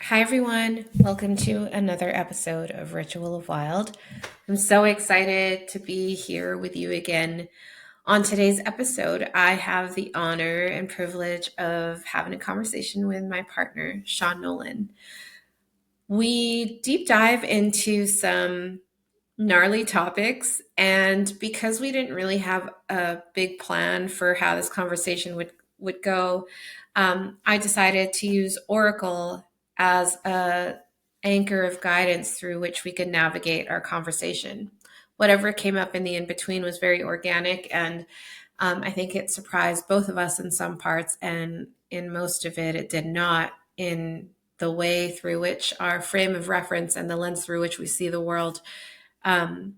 Hi, everyone. Welcome to another episode of Ritual of Wild. I'm so excited to be here with you again. On today's episode, I have the honor and privilege of having a conversation with my partner, Sean Nolan. We deep dive into some gnarly topics, and because we didn't really have a big plan for how this conversation would go, I decided to use Oracle as a anchor of guidance through which we could navigate our conversation. Whatever came up in the in between was very organic, and I think it surprised both of us in some parts, and in most of it, it did not. In the way through which our frame of reference and the lens through which we see the world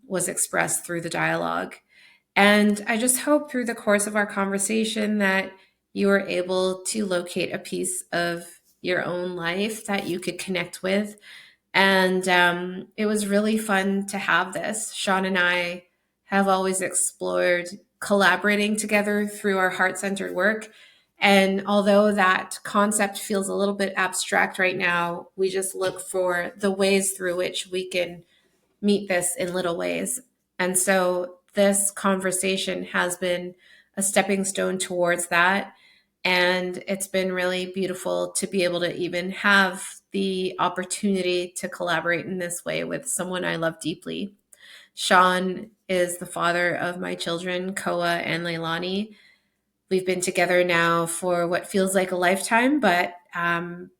was expressed through the dialogue. And I just hope through the course of our conversation that you are able to locate a piece of your own life that you could connect with. And it was really fun to have this. Sean and I have always explored collaborating together through our heart centered work. And although that concept feels a little bit abstract right now, we just look for the ways through which we can meet this in little ways. And so this conversation has been a stepping stone towards that. And it's been really beautiful to be able to even have the opportunity to collaborate in this way with someone I love deeply. Sean is the father of my children, Koa and Leilani. We've been together now for what feels like a lifetime, but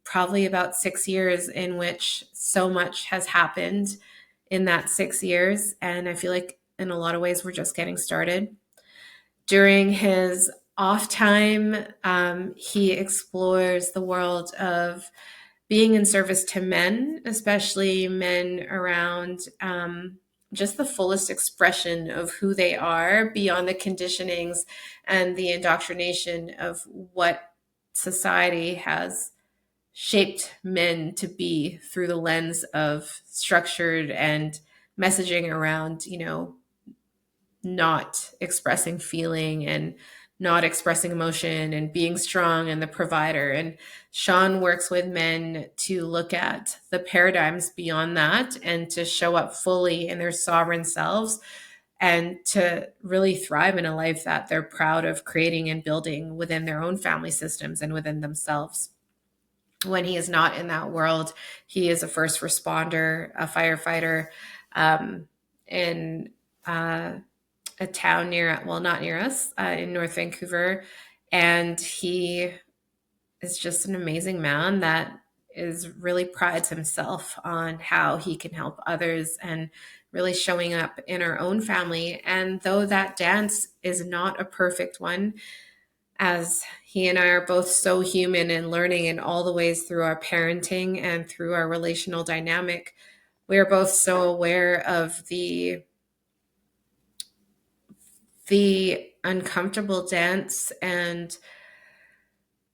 probably about 6 years, in which so much has happened in that 6 years. And I feel like in a lot of ways, we're just getting started. During his off time, he explores the world of being in service to men, especially men around just the fullest expression of who they are beyond the conditionings and the indoctrination of what society has shaped men to be through the lens of structured and messaging around, not expressing feeling and not expressing emotion and being strong and the provider. And Sean works with men to look at the paradigms beyond that and to show up fully in their sovereign selves and to really thrive in a life that they're proud of creating and building within their own family systems and within themselves. When he is not in that world, he is a first responder, a firefighter, in a town near, well, not near us, in North Vancouver. And he is just an amazing man that is really prides himself on how he can help others and really showing up in our own family. And though that dance is not a perfect one, as he and I are both so human and learning in all the ways through our parenting and through our relational dynamic, we are both so aware of the uncomfortable dance and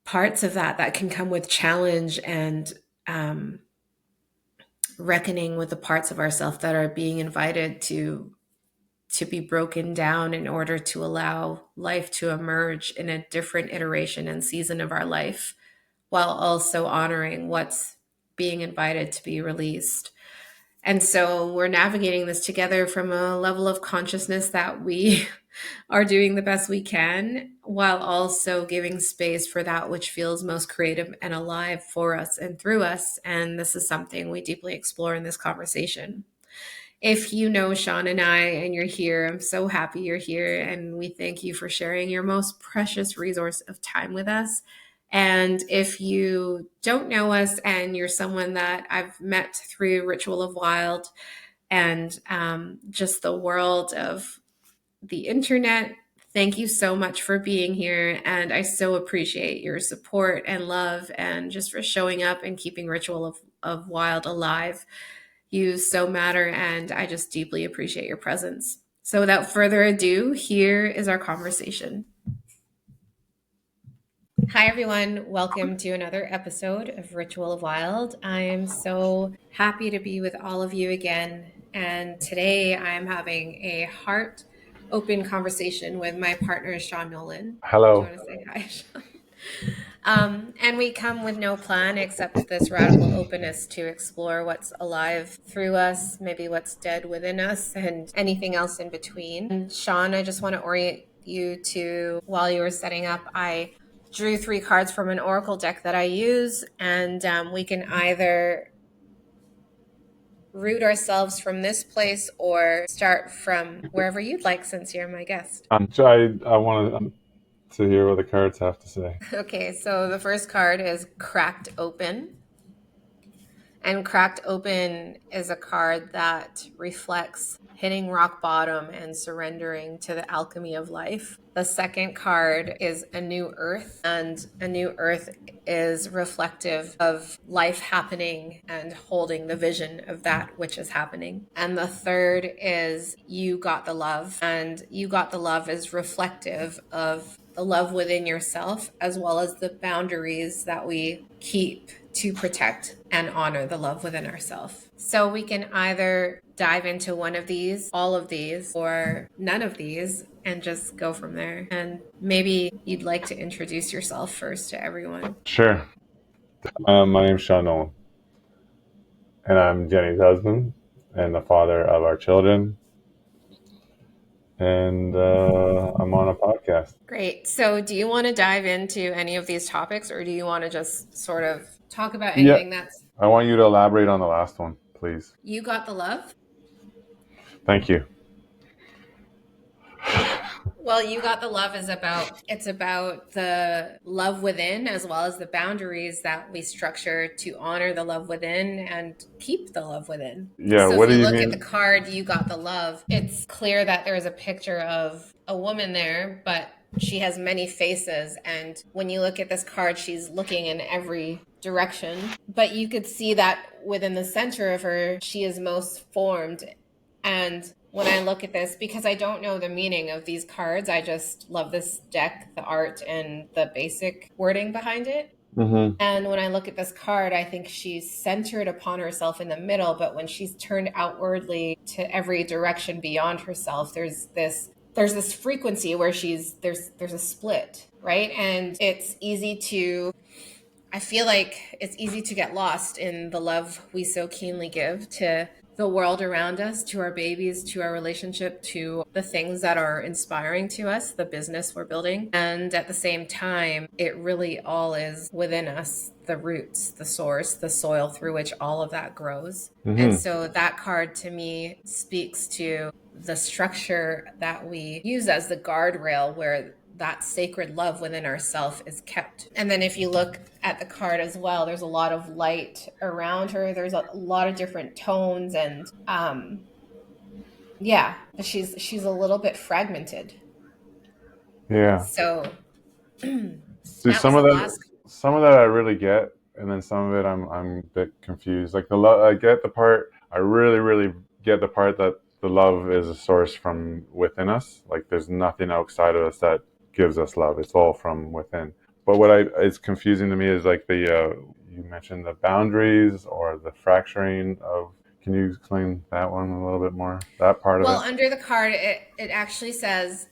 parts of that can come with challenge and reckoning with the parts of ourselves that are being invited to be broken down in order to allow life to emerge in a different iteration and season of our life, while also honoring what's being invited to be released. And so we're navigating this together from a level of consciousness that we are doing the best we can, while also giving space for that which feels most creative and alive for us and through us. And this is something we deeply explore in this conversation. If you know Sean and I and you're here, I'm so happy you're here. And we thank you for sharing your most precious resource of time with us. And if you don't know us and you're someone that I've met through Ritual of Wild and just the world of the internet, thank you so much for being here. And I so appreciate your support and love and just for showing up and keeping Ritual of Wild alive. You so matter, and I just deeply appreciate your presence. So without further ado, here is our conversation. Hi, everyone. Welcome to another episode of Ritual of Wild. I am so happy to be with all of you again. And today I'm having a heart open conversation with my partner, Sean Nolan. Do you Hello. want to say hi, Sean? And we come with no plan except this radical openness to explore what's alive through us, maybe what's dead within us, and anything else in between. And Sean, I just want to orient you to, while you were setting up, I drew 3 cards from an oracle deck that I use, and we can either root ourselves from this place or start from wherever you'd like, since you're my guest. So I want to hear what the cards have to say. Okay, so the first card is Cracked Open. And Cracked Open is a card that reflects hitting rock bottom and surrendering to the alchemy of life. The second card is A New Earth, and A New Earth is reflective of life happening and holding the vision of that which is happening. And the third is You Got the Love, and You Got the Love is reflective of the love within yourself, as well as the boundaries that we keep to protect and honor the love within ourselves. So we can either dive into one of these, all of these, or none of these, and just go from there. And maybe you'd like to introduce yourself first to everyone. Sure. My name's Sean Nolan, and I'm Jenny's husband and the father of our children. And I'm on a podcast. Great. So, do you want to dive into any of these topics, or do you want to just sort of talk about Yeah, anything that's I want you to elaborate on the last one, please. You Got the Love? Thank you. Well, You Got the Love is about the love within, as well as the boundaries that we structure to honor the love within and keep the love within. Yeah, So what if do you you look at the mean? card You Got the Love, it's clear that there is a picture of a woman there, but she has many faces, and when you look at this card, she's looking in every direction, but you could see that within the center of her, she is most formed. And when I look at this, because I don't know the meaning of these cards, I just love this deck, the art, and the basic wording behind it. Mm-hmm. And when I look at this card, I think she's centered upon herself in the middle, but when she's turned outwardly to every direction beyond herself, there's this frequency where there's a split, right? And I feel like it's easy to get lost in the love we so keenly give to the world around us, to our babies, to our relationship, to the things that are inspiring to us, the business we're building. And at the same time, it really all is within us, the roots, the source, the soil through which all of that grows. And Mm-hmm. so that card to me speaks to the structure that we use as the guardrail where that sacred love within ourself is kept. And then if you look at the card as well, there's a lot of light around her. There's a lot of different tones, and yeah, but she's a little bit fragmented. Yeah. So See, that was the last. some of that I really get, and then some of it I'm a bit confused. Like the love, I get the part. I really get the part that the love is a source from within us. Like there's nothing outside of us that gives us love. It's all from within. But what I is confusing to me is like the you mentioned the boundaries or the fracturing of. Can you explain that one a little bit more? That part of Well, it. under the card, it actually says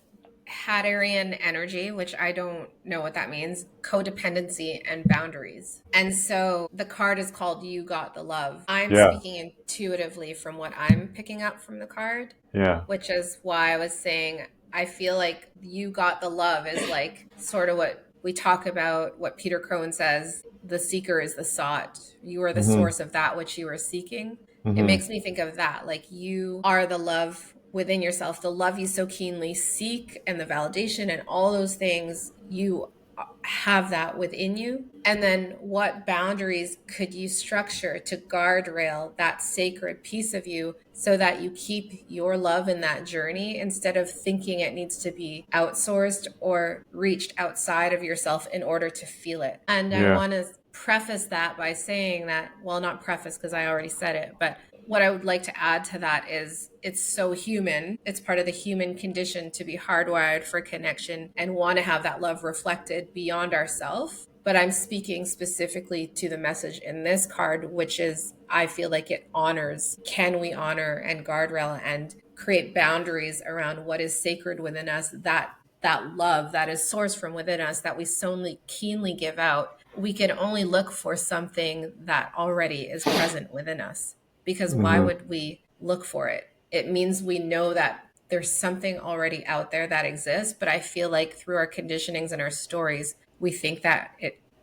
Hadarian energy, which I don't know what that means, codependency and boundaries. And so the card is called You Got the Love. I'm Yeah. speaking intuitively from what I'm picking up from the card, Yeah. which is why I was saying I feel like You Got the Love is like sort of what we talk about, what Peter Crone says, the seeker is the sought. You are the Mm-hmm. source of that which you are seeking. It Mm-hmm. makes me think of that. Like you are the love within yourself, the love you so keenly seek, and the validation and all those things. You have that within you. And then what boundaries could you structure to guardrail that sacred piece of you so that you keep your love in that journey instead of thinking it needs to be outsourced or reached outside of yourself in order to feel it? And I Yeah. want to preface that by saying that, well, not preface because I already said it, but what I would like to add to that is it's so human. It's part of the human condition to be hardwired for connection and want to have that love reflected beyond ourselves. But I'm speaking specifically to the message in this card, which is I feel like it honors, can we honor and guardrail and create boundaries around what is sacred within us that that love that is sourced from within us that we so keenly give out, we can only look for something that already is present within us. Because why Hmm. would we look for it? It means we know that there's something already out there that exists. But I feel like through our conditionings and our stories, we think that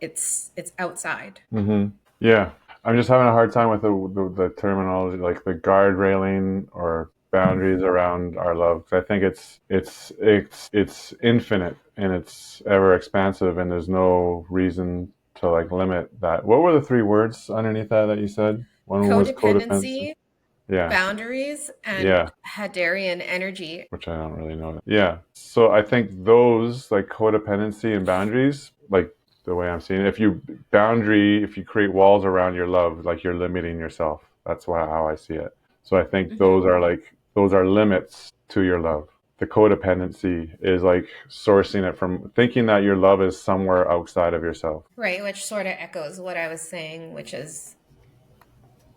it's outside. Hmm. Yeah, I'm just having a hard time with the terminology, like the guard railing or boundaries around our love. 'Cause I think it's infinite and it's ever expansive, and there's no reason to like limit that. What were the three words underneath that you said? One was codependency. Codependency, Yeah, boundaries, and yeah, Hadarian energy. which I don't really know. Yeah. So I think those like codependency and boundaries, like the way I'm seeing it, if you create walls around your love, like you're limiting yourself. That's how I see it. So I think Hmm. those are limits to your love. The codependency is like sourcing it from thinking that your love is somewhere outside of yourself. Right, which sort of echoes what I was saying, which is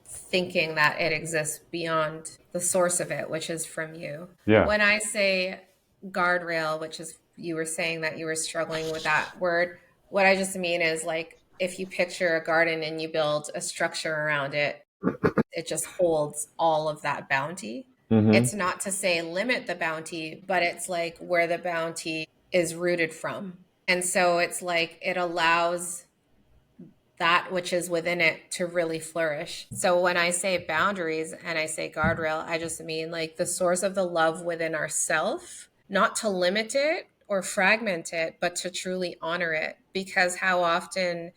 thinking that it exists beyond the source of it, which is from you. Yeah. When I say guardrail, which is you were saying that you were struggling with that word, what I just mean is like if you picture a garden and you build a structure around it, it just holds all of that bounty. Mm-hmm. It's not to say limit the bounty, but it's like where the bounty is rooted from. And so it's like it allows that which is within it to really flourish. So when I say boundaries and I say guardrail, I just mean like the source of the love within ourself, not to limit it or fragment it, but to truly honor it. Because how often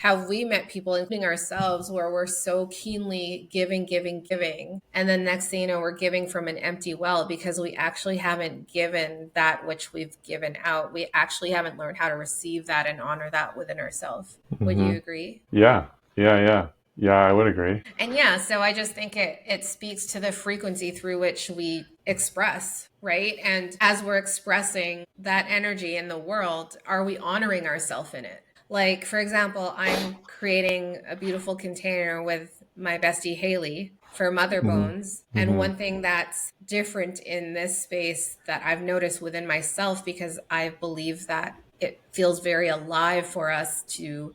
have we met people, including ourselves, where we're so keenly giving, giving, giving. And then next thing you know, we're giving from an empty well because we actually haven't given that which we've given out. We actually haven't learned how to receive that and honor that within ourselves. Would Mm-hmm. you agree? Yeah. Yeah. Yeah. Yeah. I would agree. And yeah, so I just think it speaks to the frequency through which we express, right? And as we're expressing that energy in the world, are we honoring ourselves in it? Like, for example, I'm creating a beautiful container with my bestie Haley for Mother Mm-hmm. Bones. And Mm-hmm. one thing that's different in this space that I've noticed within myself, because I believe that it feels very alive for us to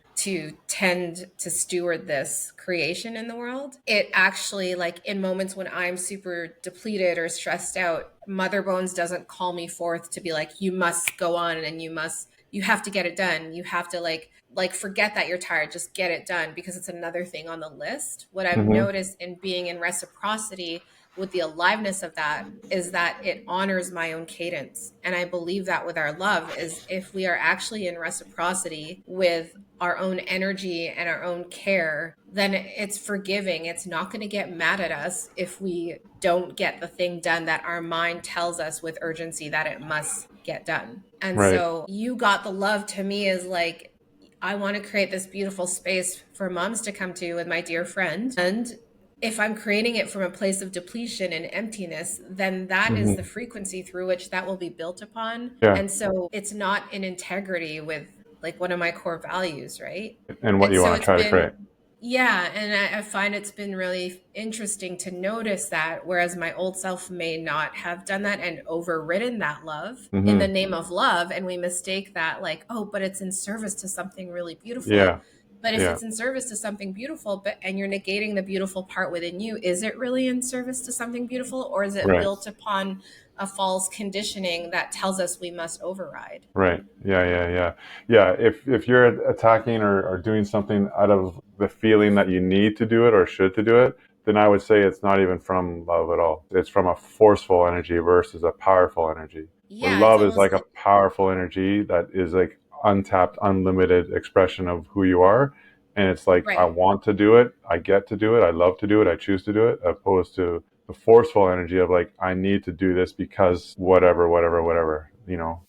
tend to steward this creation in the world. It actually, like in moments when I'm super depleted or stressed out, Mother Bones doesn't call me forth to be like, you must go on and you have to get it done. You have to like forget that you're tired, just get it done because it's another thing on the list. What I've Mm-hmm. noticed in being in reciprocity with the aliveness of that is that it honors my own cadence. And I believe that with our love is if we are actually in reciprocity with our own energy and our own care, then it's forgiving. It's not going to get mad at us if we don't get the thing done that our mind tells us with urgency that it must get done. And Right. so you got the love to me is like, I want to create this beautiful space for moms to come to with my dear friend. And if I'm creating it from a place of depletion and emptiness, then that is the Mm-hmm. frequency through which that will be built upon. Yeah. And so it's not in integrity with like one of my core values, right? And what And you so want to it's try to create. been, yeah, and I find it's been really interesting to notice that, whereas my old self may not have done that and overridden that love in the Mm-hmm. name of love, and we mistake that like, oh, but it's in service to something really beautiful. Yeah. But if Yeah. it's in service to something beautiful, but and you're negating the beautiful part within you, is it really in service to something beautiful, or is it Right. built upon a false conditioning that tells us we must override? Right. Yeah. Yeah. Yeah. Yeah. If you're attacking or doing something out of the feeling that you need to do it or should to do it, then I would say it's not even from love at all. It's from a forceful energy versus a powerful energy. Where Yeah, it's love is almost like a like powerful energy that is like untapped, unlimited expression of who you are. And it's like, I right. want to do it. I get to do it. I love to do it. I choose to do it, opposed to the forceful energy of like, I need to do this because whatever, whatever, whatever,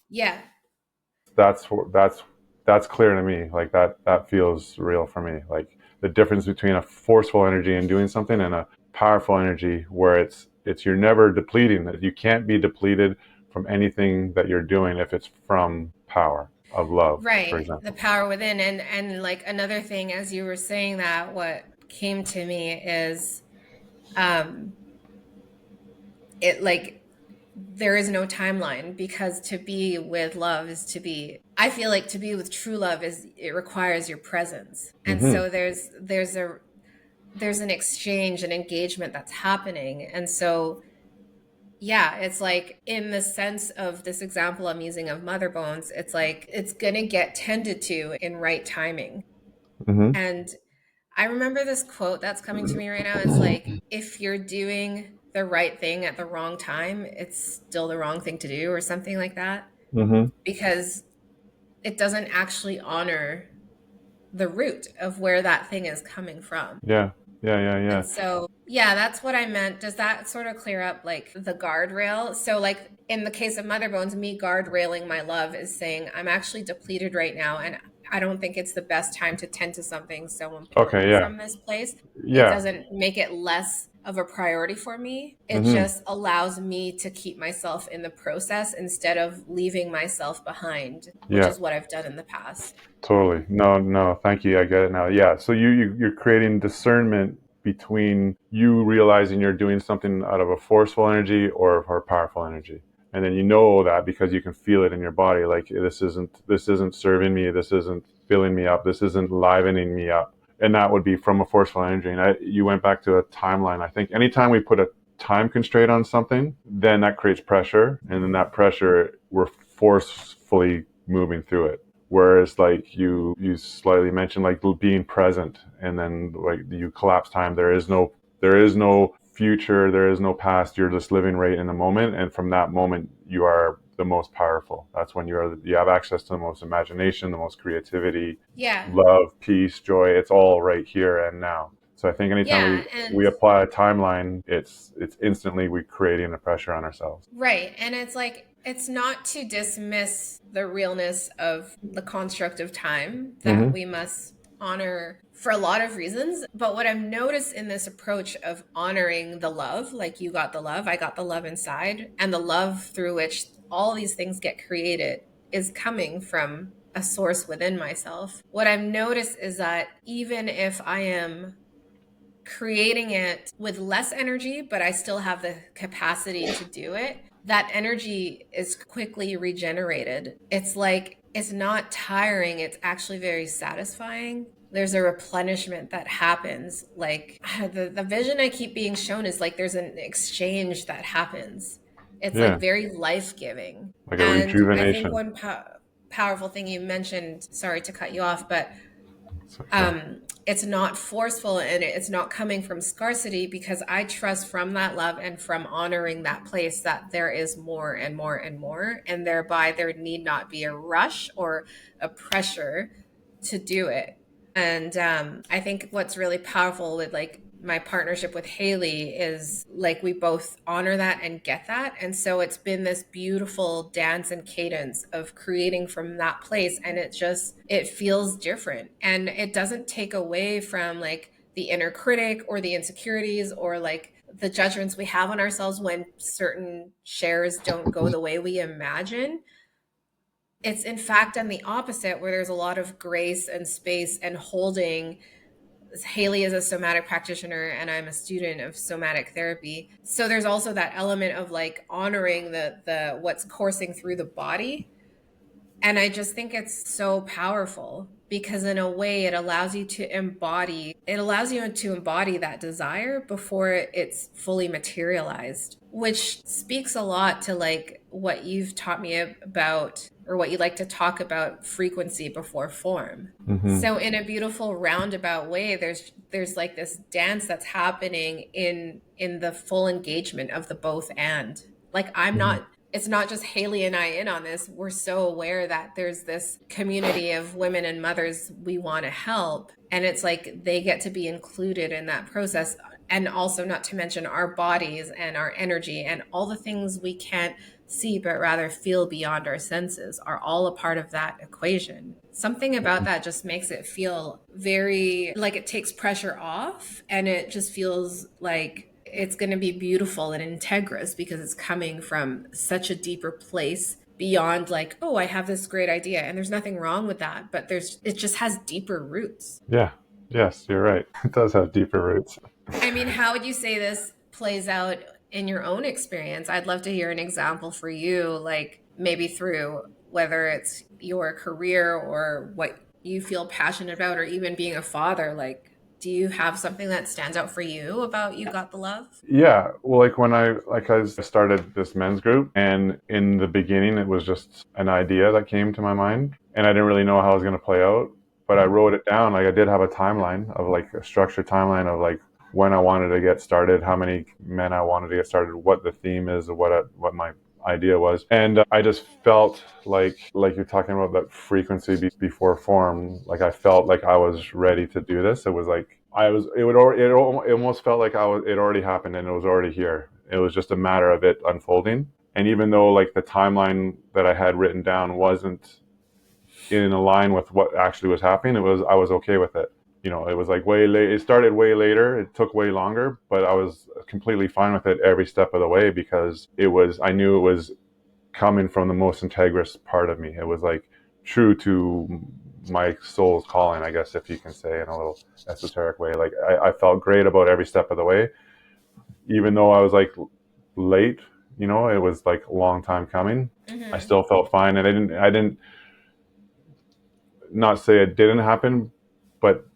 Yeah. that's that's that's clear to me. Like that feels real for me. Like the difference between a forceful energy and doing something and a powerful energy where it's you're never depleting. That you can't be depleted from anything that you're doing if it's from power of love, for Right, the example. power within. And like another thing as you were saying that, what came to me is um it like there is no timeline, because to be with love is to be, I feel like to be with true love is, it requires your presence. And Mm-hmm. so there's an exchange and engagement that's happening. And so yeah, it's like in the sense of this example I'm using of mother bones, it's like it's going to get tended to in right timing. Mm-hmm. And I remember this quote that's coming to me right now. It's like, if you're doing the right thing at the wrong time, it's still the wrong thing to do, or something like that, Mm-hmm. because it doesn't actually honor the root of where that thing is coming from. Yeah. Yeah. Yeah. Yeah. And so, yeah, that's what I meant. Does that sort of clear up like the guardrail? So, like in the case of Mother Bones, me guardrailing my love is saying, I'm actually depleted right now, and I don't think it's the best time to tend to something so Okay. important Yeah. from this place. It Yeah. doesn't make it less of a priority for me. It Mm-hmm. just allows me to keep myself in the process instead of leaving myself behind, which Yeah. is what I've done in the past. Totally. No, no, thank you. I get it now. Yeah. So you're creating discernment between you realizing you're doing something out of a forceful energy or powerful energy. And then you know that because you can feel it in your body, like this isn't serving me, this isn't filling me up, this isn't livening me up. And that would be from a forceful energy. And you went back to a timeline. I think anytime we put a time constraint on something, then that creates pressure. And then that pressure, we're forcefully moving through it. Whereas like you slightly mentioned like being present, and then like you collapse time. There is no future, there is no past. You're just living right in the moment, and from that moment you are the most powerful. That's when you have access to the most imagination, the most creativity, Yeah. love, peace, joy. It's all right here and now. So I think anytime we Yeah. And we apply a timeline, it's instantly we creating the pressure on ourselves. right. And it's like, it's not to dismiss the realness of the construct of time that Mm-hmm. we must honor for a lot of reasons. But what I've noticed in this approach of honoring the love, like you got the love, I got the love inside, and the love through which all these things get created is coming from a source within myself. What I've noticed is that even if I am creating it with less energy, but I still have the capacity to do it, that energy is quickly regenerated. It's like, it's not tiring, it's actually very satisfying. There's a replenishment that happens. Like the vision I keep being shown is like there's an exchange that happens. It's like Yeah, very life giving. like a And I think rejuvenation. one powerful thing you mentioned, sorry to cut you off, but It's okay. it's not forceful and it's not coming from scarcity, because I trust from that love and from honoring that place that there is more and more and more. And thereby, there need not be a rush or a pressure to do it. And I think what's really powerful with like my partnership with Haley is like we both honor that and get that. And so it's been this beautiful dance and cadence of creating from that place. And it feels different. And it doesn't take away from like the inner critic or the insecurities or like the judgments we have on ourselves when certain shares don't go the way we imagine. It's in fact on the opposite, where there's a lot of grace and space and holding. Haley is a somatic practitioner and I'm a student of somatic therapy. So there's also that element of like honoring the what's coursing through the body. And I just think it's so powerful because in a way it allows you to embody that desire before it's fully materialized, which speaks a lot to like what you've taught me about, or what you like to talk about, frequency before form. Mm-hmm. So in a beautiful roundabout way, there's like this dance that's happening in the full engagement of the both. And like I'm Mm-hmm. not, it's not just Haley and I in on this. We're so aware that there's this community of women and mothers we want to help. And it's like they get to be included in that process. And also, not to mention our bodies and our energy and all the things we can't see, but rather feel beyond our senses, are all a part of that equation. Something about that just makes it feel very like it takes pressure off, and it just feels like it's going to be beautiful and integrous because it's coming from such a deeper place beyond like, oh, I have this great idea. And there's nothing wrong with that, but it just has deeper roots. Yeah. Yes, you're right. It does have deeper roots. I mean, how would you say this plays out in your own experience. I'd love to hear an example for you, like maybe through whether it's your career or what you feel passionate about, or even being a father. Like, do you have something that stands out for you about You Got the Love? Yeah, well, like when I started this men's group, and in the beginning it was just an idea that came to my mind, and I didn't really know how it was going to play out, but I wrote it down. Like I did have a timeline of like a structured timeline of like when I wanted to get started, how many men I wanted to get started, what the theme is, what my idea was, and I just felt like you're talking about that frequency before form. Like I felt like I was ready to do this. It was like I was. It would. It almost felt like I was. It already happened and it was already here. It was just a matter of it unfolding. And even though like the timeline that I had written down wasn't in line with what actually was happening, I was okay with it. You know, it was like way late. It started way later. It took way longer, but I was completely fine with it every step of the way because it was. I knew it was coming from the most integrous part of me. It was like true to my soul's calling, I guess, if you can say in a little esoteric way. Like I felt great about every step of the way, even though I was like late. You know, it was like a long time coming. I Mm-hmm. still felt fine, and I didn't not say it didn't happen, but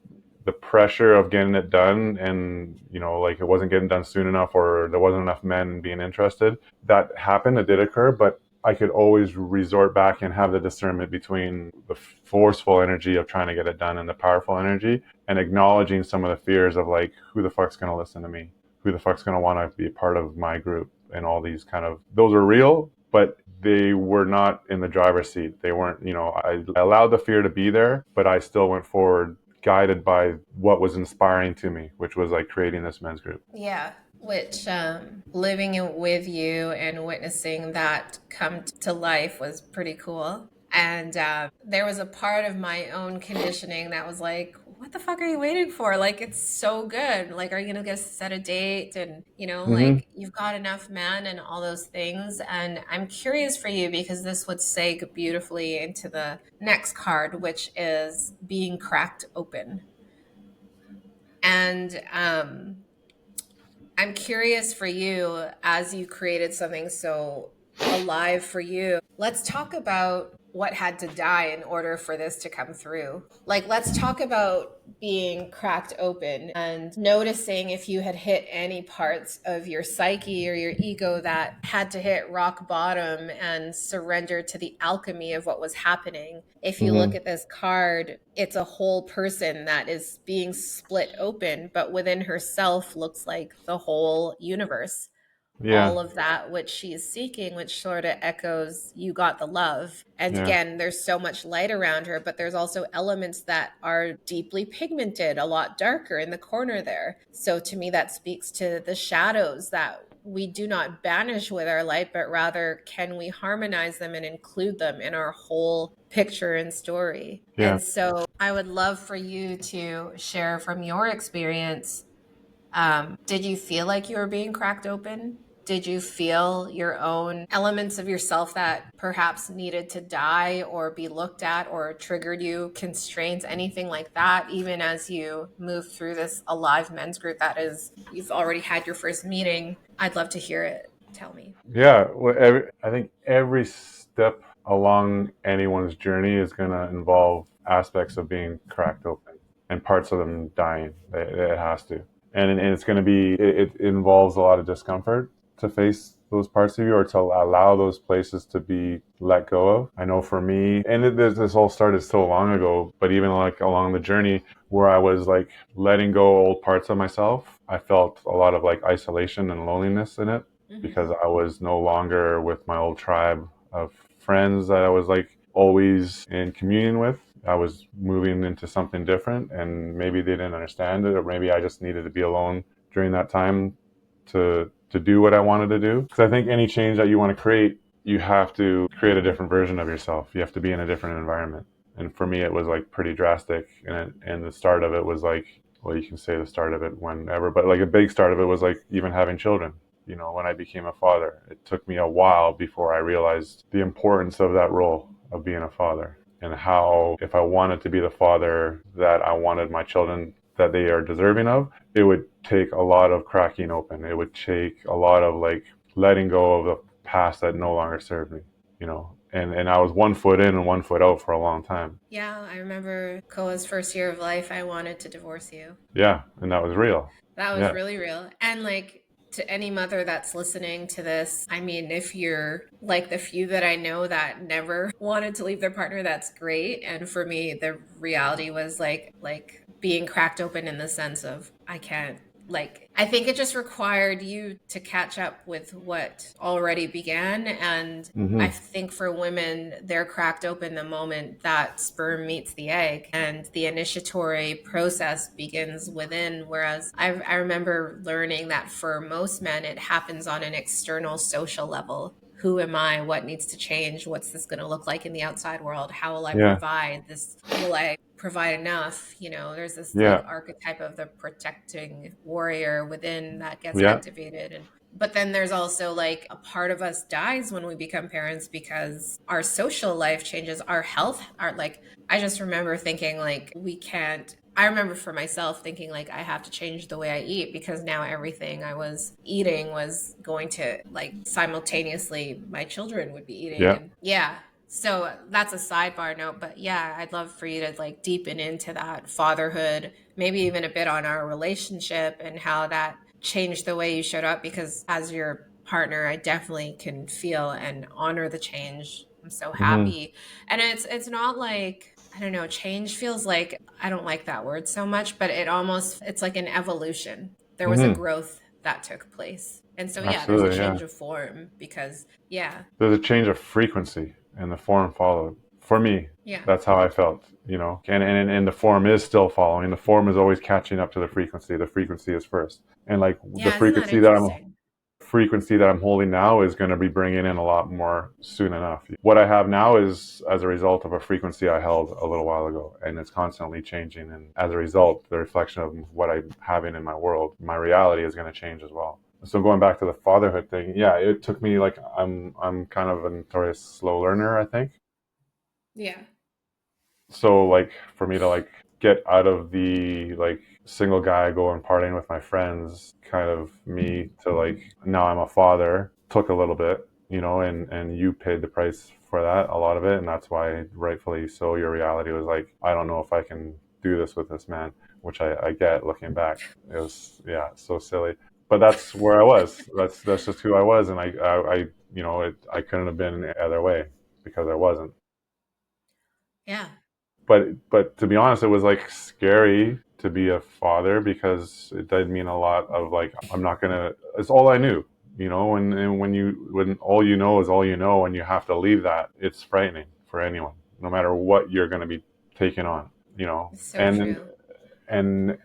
the pressure of getting it done, and you know, like it wasn't getting done soon enough, or there wasn't enough men being interested, that happened. It did occur, but I could always resort back and have the discernment between the forceful energy of trying to get it done and the powerful energy, and acknowledging some of the fears of like, who the fuck's going to listen to me, who the fuck's going to want to be a part of my group, and all these kind of, those are real, but they were not in the driver's seat. They weren't, you know, I allowed the fear to be there, but I still went forward guided by what was inspiring to me, which was like creating this men's group. Yeah, which living with you and witnessing that come to life was pretty cool. And there was a part of my own conditioning that was like, what the fuck are you waiting for? Like, it's so good. Like, are you gonna get set a date? And, Mm-hmm. like, you've got enough men and all those things. And I'm curious for you because this would segue beautifully into the next card, which is being cracked open. And I'm curious for you as you created something so alive for you. Let's talk about what had to die in order for this to come through. Like, let's talk about being cracked open and noticing if you had hit any parts of your psyche or your ego that had to hit rock bottom and surrender to the alchemy of what was happening. If you look Mm-hmm. at this card, it's a whole person that is being split open, but within herself looks like the whole universe, Yeah. all of that which she is seeking, which sort of echoes You Got the Love. And Yeah. again, there's so much light around her, but there's also elements that are deeply pigmented, a lot darker in the corner there. So to me, that speaks to the shadows that we do not banish with our light, but rather can we harmonize them and include them in our whole picture and story. Yeah. And so I would love for you to share from your experience. Did you feel like you were being cracked open? Did you feel your own elements of yourself that perhaps needed to die or be looked at or triggered you, constraints, anything like that, even as you move through this alive men's group that is, you've already had your first meeting? I'd love to hear it. Tell me. Yeah. Well, I think every step along anyone's journey is going to involve aspects of being cracked open and parts of them dying. It has to. And it's going to be, it involves a lot of discomfort to face those parts of you, or to allow those places to be let go of. I know for me, and this all started so long ago, but even like along the journey where I was like letting go old parts of myself, I felt a lot of like isolation and loneliness in it, because Mm-hmm. I was no longer with my old tribe of friends that I was like always in communion with. I was moving into something different, and maybe they didn't understand it, or maybe I just needed to be alone during that time to do what I wanted to do. Because I think any change that you want to create, you have to create a different version of yourself. You have to be in a different environment. And for me, it was like pretty drastic. And the start of it was like, well, you can say the start of it whenever, but like a big start of it was like even having children. You know, when I became a father, it took me a while before I realized the importance of that role of being a father, and how, if I wanted to be the father that I wanted my children that they are deserving of, it would take a lot of cracking open. It would take a lot of like letting go of the past that no longer served me, you know. And I was 1 foot in and 1 foot out for a long time. Yeah, I remember Koa's first year of life, I wanted to divorce you. Yeah, and that was real. That was Yeah. really real. And like to any mother that's listening to this, I mean, if you're like the few that I know that never wanted to leave their partner, that's great. And for me, the reality was like being cracked open in the sense of I can't like I think it just required you to catch up with what already began. And I Hmm. think for women, they're cracked open the moment that sperm meets the egg and the initiatory process begins within. Whereas I remember learning that for most men, it happens on an external social level. Who am I? What needs to change? What's this going to look like in the outside world? How will I Yeah. provide this? Will I provide enough? You know, there's this like Yeah. archetype of the protecting warrior within that gets Yeah. activated. And but then there's also like a part of us dies when we become parents because our social life changes, our health, our like, I just remember thinking like, we can't. I remember for myself thinking like I have to change the way I eat because now everything I was eating was going to like simultaneously my children would be eating. Yeah. And yeah, so that's a sidebar note, but yeah, I'd love for you to like deepen into that fatherhood, maybe even a bit on our relationship and how that changed the way you showed up because as your partner, I definitely can feel and honor the change. I'm so Hmm. happy. And it's not like I don't know, change feels like I don't like that word so much, but it's like an evolution. There was a Hmm. growth that took place. And so yeah, there's a Absolutely. Yeah. change of form because yeah, There's a change of frequency, and the form followed. For me, yeah. that's how I felt, you know. And the form is still following. The form is always catching up to the frequency. The frequency is first, and like the Yeah, isn't that frequency interesting? that I'm holding now is going to be bringing in a lot more soon enough. What I have now is as a result of a frequency I held a little while ago, and it's constantly changing. And as a result, the reflection of what I'm having in my world, my reality is going to change as well. So going back to the fatherhood thing, yeah, it took me like I'm kind of a notorious slow learner, I think. Yeah. So like for me to like get out of the like single guy going partying with my friends kind of me to like now I'm a father took a little bit, you know, and you paid the price for that, a lot of it, and that's why rightfully so your reality was like I don't know if I can do this with this man, which I get looking back. It was, yeah, so silly, but that's where I was. That's just who I was, and I you know I couldn't have been any other way because I wasn't. Yeah. But to be honest, it was like scary to be a father because it did mean a lot of like I'm not gonna. It's all I knew, you know. And when all you know is all you know, and you have to leave that, it's frightening for anyone, no matter what you're gonna be taking on, you know. It's so true. And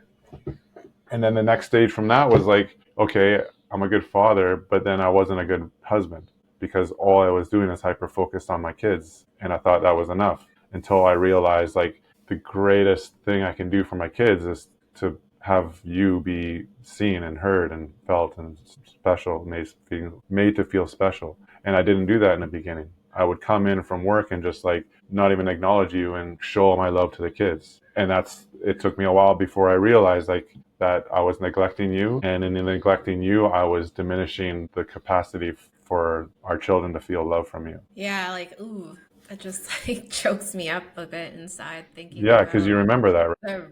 and then the next stage from that was like, okay, I'm a good father, but then I wasn't a good husband because all I was doing is hyper focused on my kids, and I thought that was enough until I realized like the greatest thing I can do for my kids is to have you be seen and heard and felt and special, made to feel special. And I didn't do that in the beginning. I would come in from work and just like not even acknowledge you and show my love to the kids. And it took me a while before I realized like that I was neglecting you. And in neglecting you, I was diminishing the capacity for our children to feel love from you. Yeah, like ooh, that just like chokes me up a bit inside thinking Yeah, because you about remember that, right? the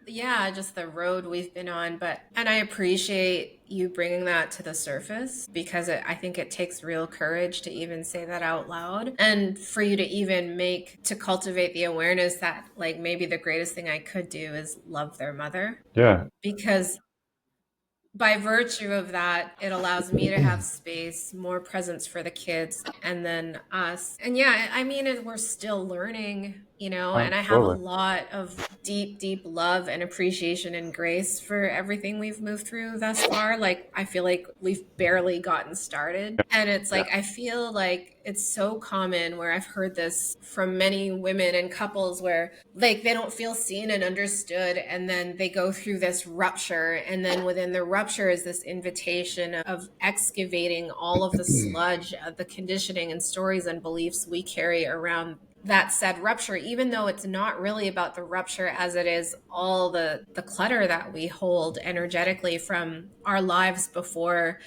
yeah, just the road we've been on. But and I appreciate you bringing that to the surface because I think it takes real courage to even say that out loud and for you to even make to cultivate the awareness that like maybe the greatest thing I could do is love their mother Yeah. because by virtue of that, it allows me to have space, more presence for the kids, and then us. And yeah, I mean, we're still learning, you know, and I have a Absolutely. lot of deep, deep love and appreciation and grace for everything we've moved through thus far. Like, I feel like we've barely gotten started. And it's Yeah. like, I feel like it's so common where I've heard this from many women and couples where like they don't feel seen and understood and then they go through this rupture and then within the rupture is this invitation of excavating all of the sludge of the conditioning and stories and beliefs we carry around that said rupture, even though it's not really about the rupture as it is all the clutter that we hold energetically from our lives before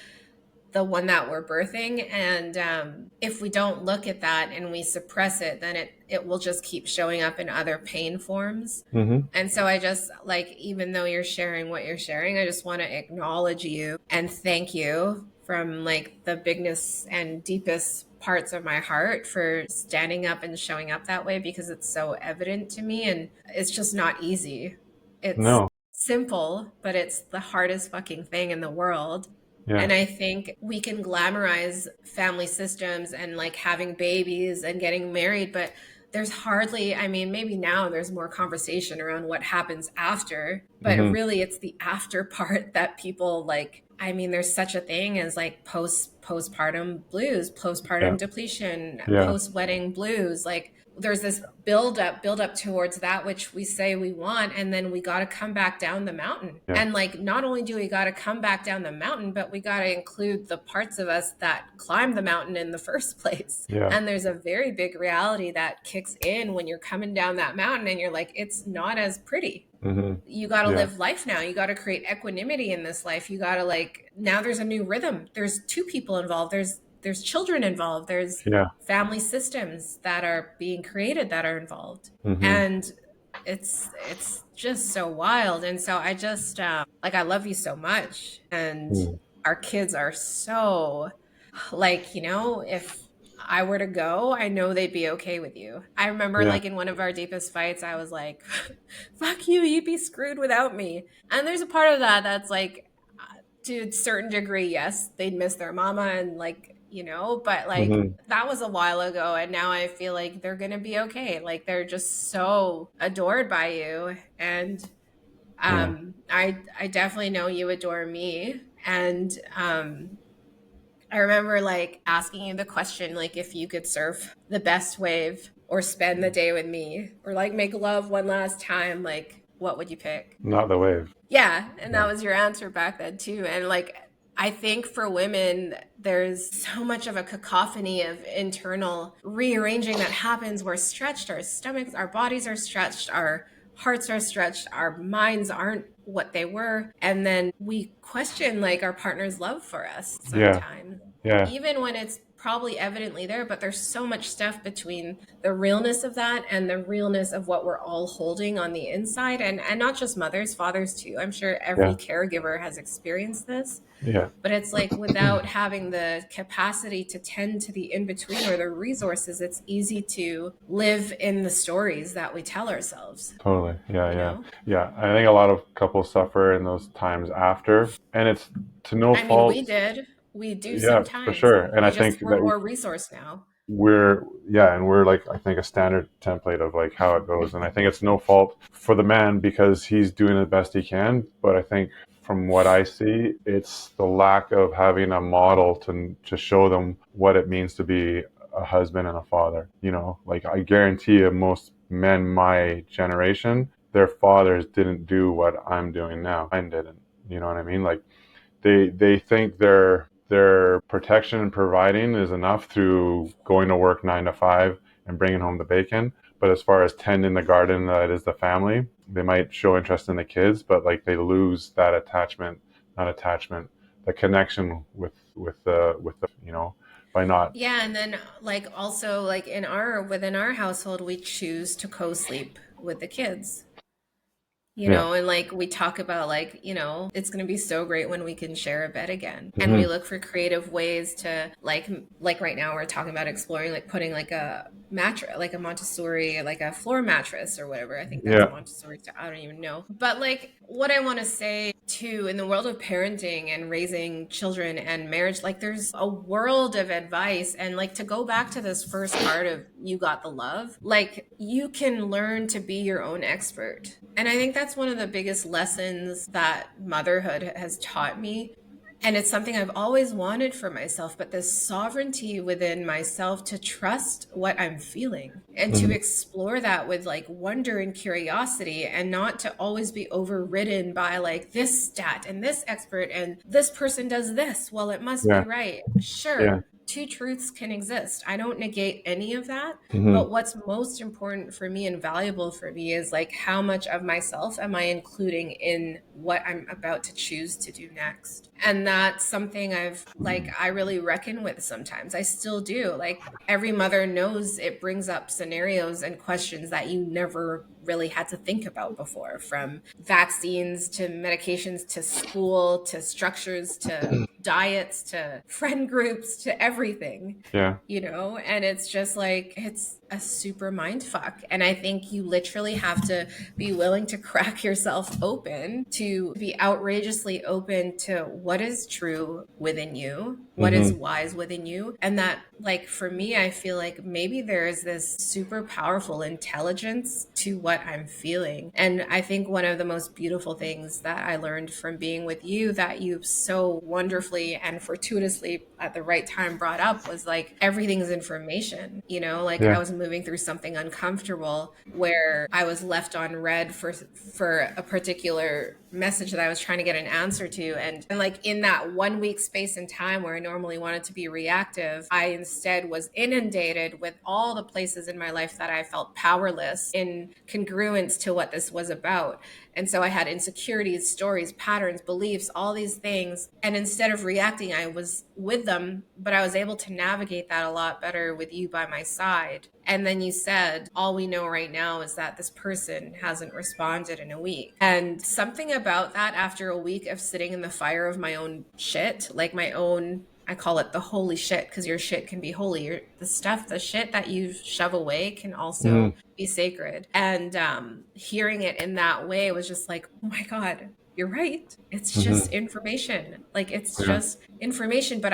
the one that we're birthing. And if we don't look at that and we suppress it, then it will just keep showing up in other pain forms. Mm-hmm. And so I just like, even though you're sharing what you're sharing, I just want to acknowledge you and thank you from like the bigness and deepest parts of my heart for standing up and showing up that way, because it's so evident to me and it's just not easy. It's No. simple, but it's the hardest fucking thing in the world. Yeah. And I think we can glamorize family systems and like having babies and getting married, but there's hardly, I mean, maybe now there's more conversation around what happens after, but Mm-hmm. really it's the after part that people like. I mean, there's such a thing as like postpartum blues, Yeah. postpartum depletion, Yeah. post wedding blues. Like there's this build up towards that which we say we want, and then we got to come back down the mountain. Yeah. And like not only do we got to come back down the mountain, but we got to include the parts of us that climbed the mountain in the first place. Yeah. And there's a very big reality that kicks in when you're coming down that mountain and you're like, it's not as pretty. Mm-hmm. You got to Yeah. live life now. You got to create equanimity in this life. You got to like, now there's a new rhythm. There's two people involved. There's children involved. There's Yeah. family systems that are being created that are involved. Mm-hmm. And it's just so wild. And so I just like, I love you so much, and Mm. our kids are so like, if I were to go, I know they'd be okay with you. I remember Yeah. like in one of our deepest fights, I was like, fuck you, you'd be screwed without me. And there's a part of that that's like, to a certain degree, yes, they'd miss their mama and like, but like Mm-hmm. that was a while ago. And now I feel like they're going to be okay. Like they're just so adored by you. And Yeah. I definitely know you adore me. And I remember like asking you the question, like if you could surf the best wave or spend the day with me or like make love one last time, like what would you pick? Not the wave. Yeah, and Yeah. that was your answer back then too. And like I think for women, there's so much of a cacophony of internal rearranging that happens. We're stretched, our stomachs, our bodies are stretched, our hearts are stretched, our minds aren't what they were. And then we question like our partner's love for us Yeah. sometimes, Yeah. even when it's probably evidently there, but there's so much stuff between the realness of that and the realness of what we're all holding on the inside. And not just mothers, fathers too. I'm sure every Yeah. caregiver has experienced this, Yeah. but it's like without having the capacity to tend to the in between or the resources, it's easy to live in the stories that we tell ourselves, Totally. Yeah. you Yeah. know? Yeah. I think a lot of couples suffer in those times after, and it's to no I mean, we fault. did. We do Yeah, for sometimes. sure. And We I just think we're that more resourced now. we're yeah, and we're like I think a standard template of like how it goes, and I think it's no fault for the man because he's doing the best he can. But I think from what I see, it's the lack of having a model to show them what it means to be a husband and a father. Like I guarantee you, most men my generation, their fathers didn't do what I'm doing now. Mine didn't. You know what I mean? Like they think their protection and providing is enough through going to work 9 to 5 and bringing home the bacon. But as far as tending the garden that is the family, they might show interest in the kids, but like they lose that attachment, not attachment, the connection with the by not. Yeah, and then like also like within our household, we choose to co-sleep with the kids. Yeah. And like we talk about like, it's going to be so great when we can share a bed again. And we Hmm. look for creative ways to like right now we're talking about exploring like putting like a mattress, like a Montessori, like a floor mattress or whatever. I think that's Yeah. Montessori. I don't even know. But like what I want to say too, in the world of parenting and raising children and marriage, like there's a world of advice. And like to go back to this first part of you got the love, like you can learn to be your own expert. And I think that's one of the biggest lessons that motherhood has taught me. And it's something I've always wanted for myself, but this sovereignty within myself to trust what I'm feeling and to Hmm. explore that with like wonder and curiosity, and not to always be overridden by like this stat and this expert and this person does this. Well, it must be Yeah. right. Yeah. Sure. two truths can exist. I don't negate any of that. Hmm. But what's most important for me and valuable for me is like, how much of myself am I including in what I'm about to choose to do next? And that's something I really reckon with sometimes. I still do. Like, every mother knows it brings up scenarios and questions that you never really had to think about before, from vaccines to medications to school to structures to diets to friend groups to everything, Yeah. and it's just like, it's a super mind fuck. And I think you literally have to be willing to crack yourself open, to be outrageously open to what is true within you, what is Hmm. wise within you. And that, like, for me, I feel like maybe there is this super powerful intelligence to what I'm feeling. And I think one of the most beautiful things that I learned from being with you, that you so wonderfully and fortuitously at the right time brought up, was like, everything's information. Like, I Yeah. was moving through something uncomfortable where I was left on red for a particular message that I was trying to get an answer to. And like, in that 1 week space and time where I normally wanted to be reactive, I instead was inundated with all the places in my life that I felt powerless in congruence to what this was about. And so I had insecurities, stories, patterns, beliefs, all these things. And instead of reacting, I was with them, but I was able to navigate that a lot better with you by my side. And then you said, all we know right now is that this person hasn't responded in a week. And something about that, after a week of sitting in the fire of my own shit, like my own, I call it the holy shit, because your shit can be holy. The shit that you shove away can Hmm. also be sacred. And hearing it in that way was just like, oh my God, you're right. It's just Hmm. information. Like, it's Yeah. just information. But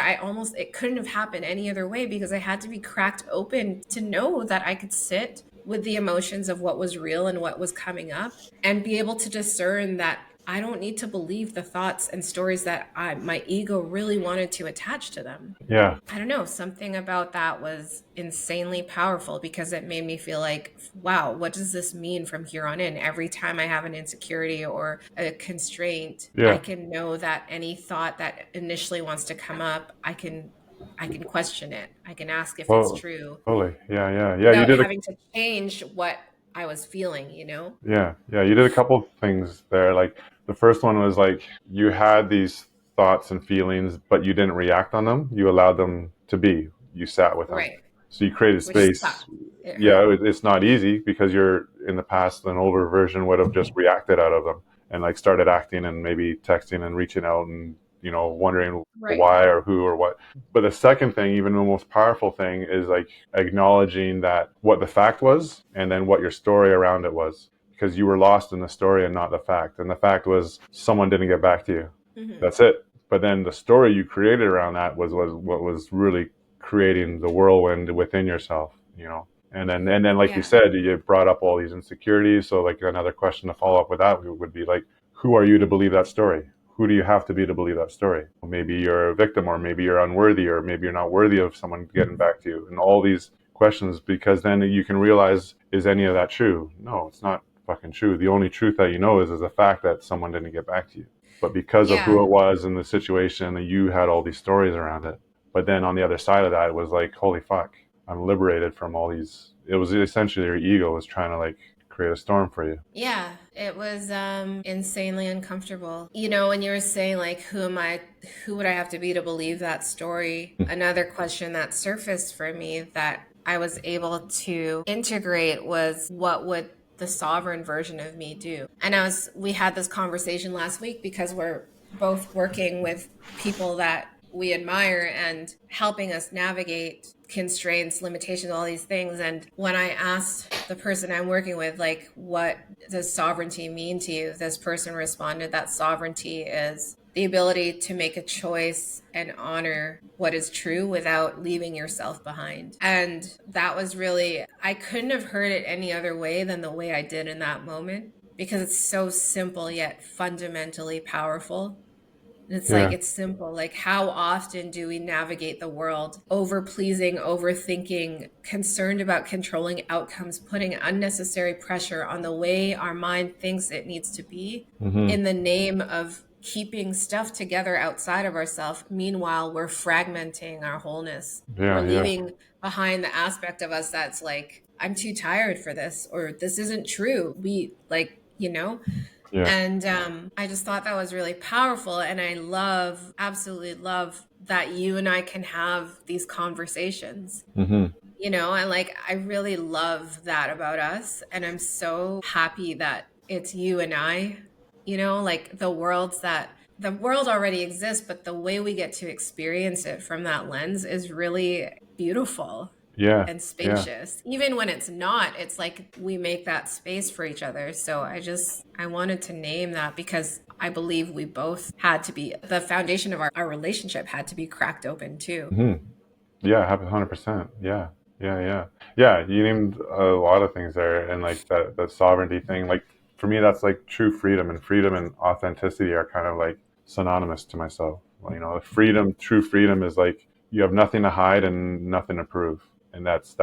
it couldn't have happened any other way, because I had to be cracked open to know that I could sit with the emotions of what was real and what was coming up, and be able to discern that I don't need to believe the thoughts and stories that my ego really wanted to attach to them. Yeah. I don't know, something about that was insanely powerful, because it made me feel like, wow, what does this mean from here on in? Every time I have an insecurity or a constraint, I Yeah. can know that any thought that initially wants to come up, I can question it. I can ask if it's Well, true totally. Yeah. Yeah. Yeah. You without did a having to change what I was feeling. Yeah, yeah, you did a couple things there. Like the first one was like you had these thoughts and feelings, but you didn't react on them. You allowed them to be. You sat with them. Right. So you created Which space. sucked. It Yeah, hurt. it's not easy because you're in the past, an older version would have just reacted out of them and like started acting and maybe texting and reaching out and wondering Right. why or who or what. But the second thing, even the most powerful thing, is like acknowledging that what the fact was and then what your story around it was, because you were lost in the story and not the fact. And the fact was someone didn't get back to you. Hmm. That's it. But then the story you created around that was what was really creating the whirlwind within yourself. And then like you Yeah. said, you brought up all these insecurities. So like another question to follow up with that would be like, who are you to believe that story? Who do you have to be to believe that story? Maybe you're a victim, or maybe you're unworthy, or maybe you're not worthy of someone getting back to you. And all these questions, because then you can realize, is any of that true? No, it's not fucking true. The only truth that you know is the fact that someone didn't get back to you. But because of who Yeah. it was and the situation, you had all these stories around it. But then on the other side of that, it was like, holy fuck, I'm liberated from all these. It was essentially your ego was trying to like create a storm for you. Yeah, it was insanely uncomfortable. When you were saying like, who would I have to be to believe that story? Another question that surfaced for me that I was able to integrate was, what would the sovereign version of me do? And we had this conversation last week, because we're both working with people that we admire and helping us navigate constraints, limitations, all these things. And when I asked the person I'm working with, like, what does sovereignty mean to you? This person responded that sovereignty is the ability to make a choice and honor what is true without leaving yourself behind. And that was really, I couldn't have heard it any other way than the way I did in that moment, because it's so simple yet fundamentally powerful. It's like, Yeah. it's simple. Like, how often do we navigate the world over pleasing, overthinking, concerned about controlling outcomes, putting unnecessary pressure on the way our mind thinks it needs to be, Hmm. in the name of keeping stuff together outside of ourselves. Meanwhile, we're fragmenting our wholeness. We're Yeah. Yeah. leaving behind the aspect of us that's like, I'm too tired for this, or this isn't true. We like, Yeah. and I just thought that was really powerful. And I love, absolutely love that you and I can have these conversations, Hmm. and like, I really love that about us. And I'm so happy that it's you and I, like the world already exists, but the way we get to experience it from that lens is really beautiful Yeah. and Yeah. spacious. Even when it's not, it's like we make that space for each other. So I wanted to name that because I believe we both had to be, the foundation of our relationship had to be cracked open too. Hmm. Yeah, 100%. Yeah, yeah, yeah, yeah. You named a lot of things there, and like that sovereignty thing. Like for me, that's like true freedom and authenticity are kind of like synonymous to myself. Well, freedom, true freedom is like you have nothing to hide and nothing to prove, and that's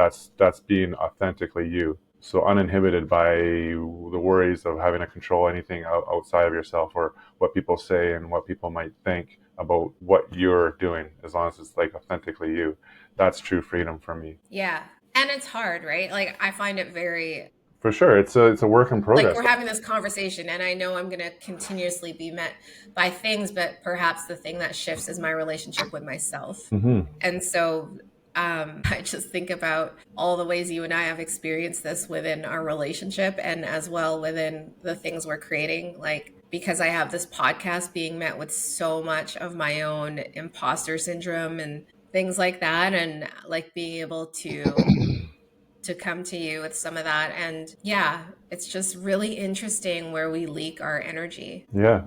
being authentically you. So uninhibited by the worries of having to control anything outside of yourself or what people say and what people might think about what you're doing, as long as it's like authentically you. That's true freedom for me. Yeah. And it's hard, right? Like I find it very, For sure, it's a work in like progress. we're having this conversation and I know I'm going to continuously be met by things, but perhaps the thing that shifts is my relationship with myself. Hmm. And so I just think about all the ways you and I have experienced this within our relationship and as well within the things we're creating. Like, because I have this podcast being met with so much of my own imposter syndrome and things like that. And like being able to come to you with some of that. And yeah, it's just really interesting where we leak our energy, Yeah,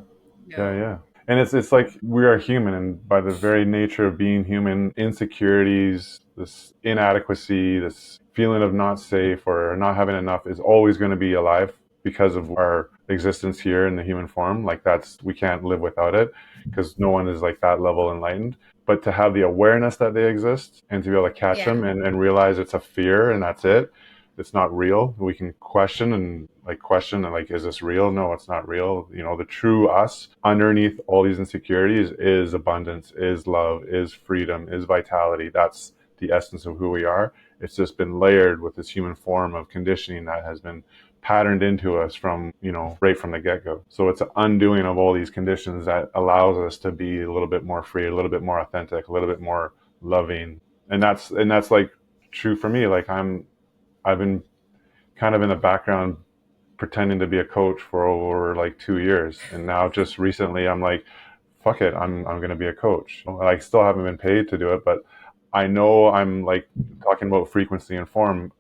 you yeah, know? yeah. And it's like we are human, and by the very nature of being human, insecurities, this inadequacy, this feeling of not safe or not having enough is always going to be alive because of our existence here in the human form. Like that's we can't live without it because no one is like that level enlightened. But to have the awareness that they exist and to be able to catch Yeah. them and realize it's a fear and that's it, it's not real. We can question and like, is this real? No, it's not real. The true us underneath all these insecurities is abundance, is love, is freedom, is vitality. That's the essence of who we are. It's just been layered with this human form of conditioning that has been patterned into us from, right from the get-go. So it's an undoing of all these conditions that allows us to be a little bit more free, a little bit more authentic, a little bit more loving. And that's like true for me. Like I've been kind of in the background pretending to be a coach for over like 2 years, and now just recently I'm like, fuck it, I'm gonna be a coach. I still haven't been paid to do it, but I know I'm like talking about frequency and form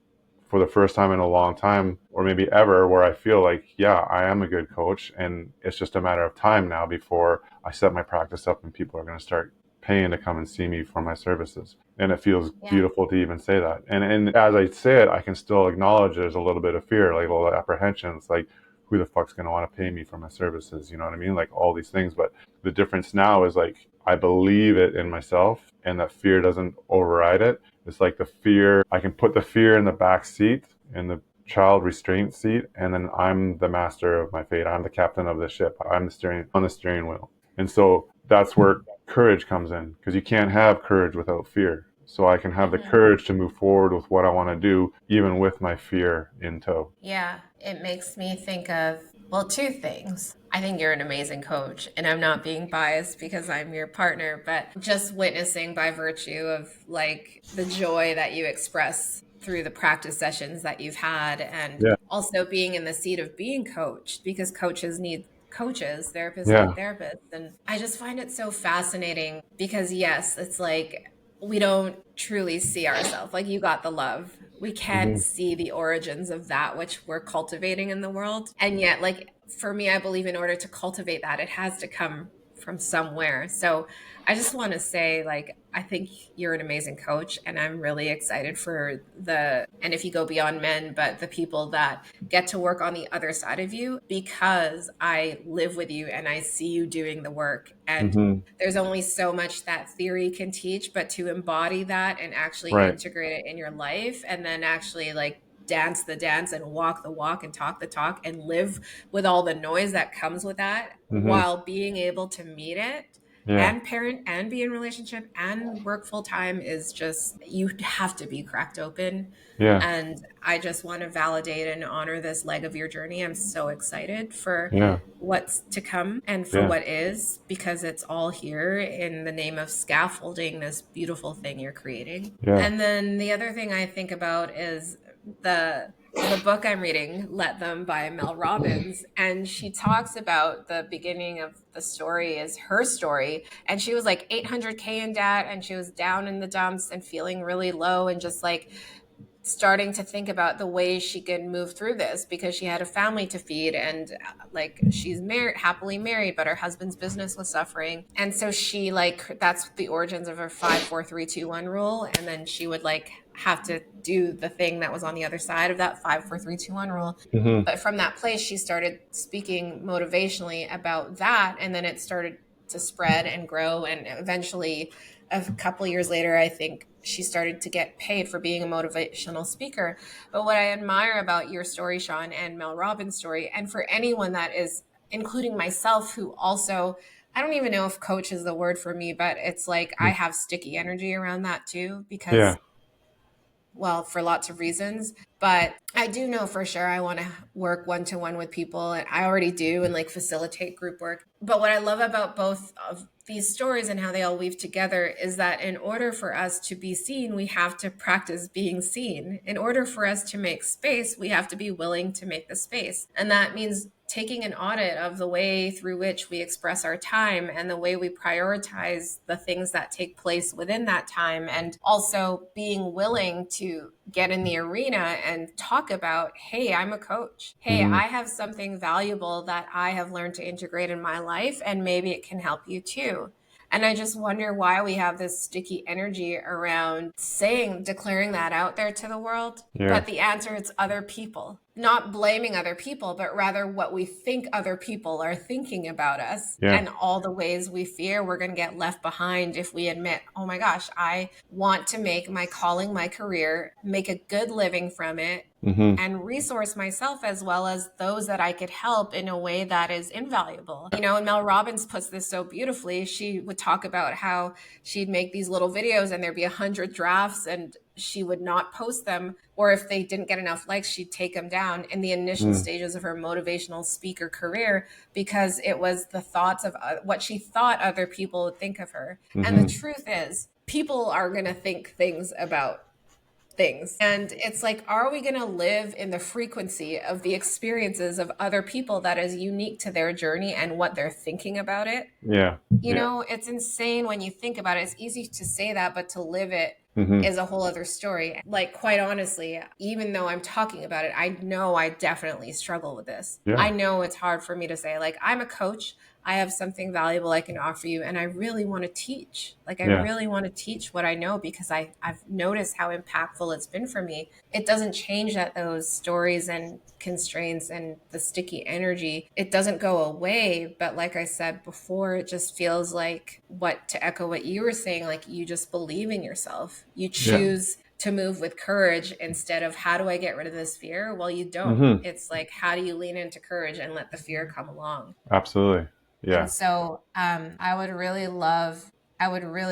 for the first time in a long time, or maybe ever, where I feel like, yeah, I am a good coach, and it's just a matter of time now before I set my practice up and people are going to start paying to come and see me for my services. And it feels Yeah. beautiful to even say that. And as I say it, I can still acknowledge there's a little bit of fear, like a little apprehension. It's like, who the fuck's going to want to pay me for my services? You know what I mean? Like all these things. But the difference now is like, I believe it in myself, and that fear doesn't override it. It's like the fear, I can put the fear in the back seat, in the child restraint seat, and then I'm the master of my fate. I'm the captain of the ship. I'm on the steering wheel. And so that's where courage comes in, because you can't have courage without fear. So I can have the Hmm. courage to move forward with what I want to do, even with my fear in tow. Yeah. It makes me think of, well, two things. I think you're an amazing coach, and I'm not being biased because I'm your partner, but just witnessing by virtue of like the joy that you express through the practice sessions that you've had, and Yeah, also being in the seat of being coached because coaches need coaches, therapists need yeah, therapists. And I just find it so fascinating because, yes, it's like we don't truly see ourselves. Like you got the love. We can't hmm, see the origins of that which we're cultivating in the world. And yet, like for me, I believe in order to cultivate that, it has to come from somewhere. So I just want to say, like, I think you're an amazing coach, and I'm really excited for and if you go beyond men, but the people that get to work on the other side of you because I live with you and I see you doing the work. And hmm, there's only so much that theory can teach, but to embody that and actually right, integrate it in your life and then actually like dance the dance and walk the walk and talk the talk and live with all the noise that comes with that, Mm-hmm. while being able to meet it Yeah. and parent and be in relationship and work full time, is just, you have to be cracked open. Yeah. And I just want to validate and honor this leg of your journey. I'm so excited for Yeah. what's to come and for Yeah. what is, because it's all here in the name of scaffolding this beautiful thing you're creating. Yeah. And then the other thing I think about is the book I'm reading, Let Them by Mel Robbins. And she talks about the beginning of the story is her story. And she was like 800K in debt, and she was down in the dumps and feeling really low, and just like starting to think about the ways she could move through this, because she had a family to feed, and like she's married, happily married, but her husband's business was suffering. And so she, like, that's the origins of her 5 4 3 2 1 rule. And then she would like have to do the thing that was on the other side of that 5 4 3 2 1 rule. Mm-hmm. But from that place, she started speaking motivationally about that, and then it started to spread and grow. And eventually, a couple years later, I think she started to get paid for being a motivational speaker. But what I admire about your story, Sean, and Mel Robbins' story, and for anyone that is, including myself, who also, I don't even know if coach is the word for me, but it's like I have sticky energy around that too, Yeah. because, well, for lots of reasons. But I do know for sure I want to work one to one with people, and I already do, and like facilitate group work. But what I love about both of these stories and how they all weave together is that in order for us to be seen, we have to practice being seen. In order for us to make space, we have to be willing to make the space. And that means taking an audit of the way through which we express our time and the way we prioritize the things that take place within that time, and also being willing to get in the arena and talk about, hey, I'm a coach. Hey, Mm-hmm. I have something valuable that I have learned to integrate in my life, and maybe it can help you too. And I just wonder why we have this sticky energy around saying, declaring that out there to the world. Yeah. But the answer is other people, not blaming other people, but rather what we think other people are thinking about us, Yeah. and all the ways we fear we're going to get left behind if we admit, oh my gosh, I want to make my calling my career, make a good living from it, Mm-hmm. and resource myself as well as those that I could help in a way that is invaluable. You know, and Mel Robbins puts this so beautifully. She would talk about how she'd make these little videos and there'd be 100 drafts, and she would not post them. Or if they didn't get enough likes, she'd take them down in the initial Mm-hmm. stages of her motivational speaker career, because it was the thoughts of what she thought other people would think of her. And the Mm-hmm. truth is, people are going to think things about things. And it's like, are we going to live in the frequency of the experiences of other people that is unique to their journey and what they're thinking about it? Yeah. You Yeah. know, it's insane when you think about it. It's easy to say that, but to live it Mm-hmm. is a whole other story. Like, quite honestly, even though I'm talking about it, I know I definitely struggle with this. I Yeah. know it's hard for me to say, like, I'm a coach. I have something valuable I can offer you, and I really want to teach. Like, I Yeah. really want to teach what I know, because I've noticed how impactful it's been for me. It doesn't change that those stories and constraints and the sticky energy, it doesn't go away. But like I said before, it just feels like, what, to echo what you were saying, like, you just believe in yourself. You Yeah. choose to move with courage instead of, how do I get rid of this fear? Well, you don't. Mm-hmm. It's like, how do you lean into courage and let the fear come along? Absolutely. And Yeah. so I would really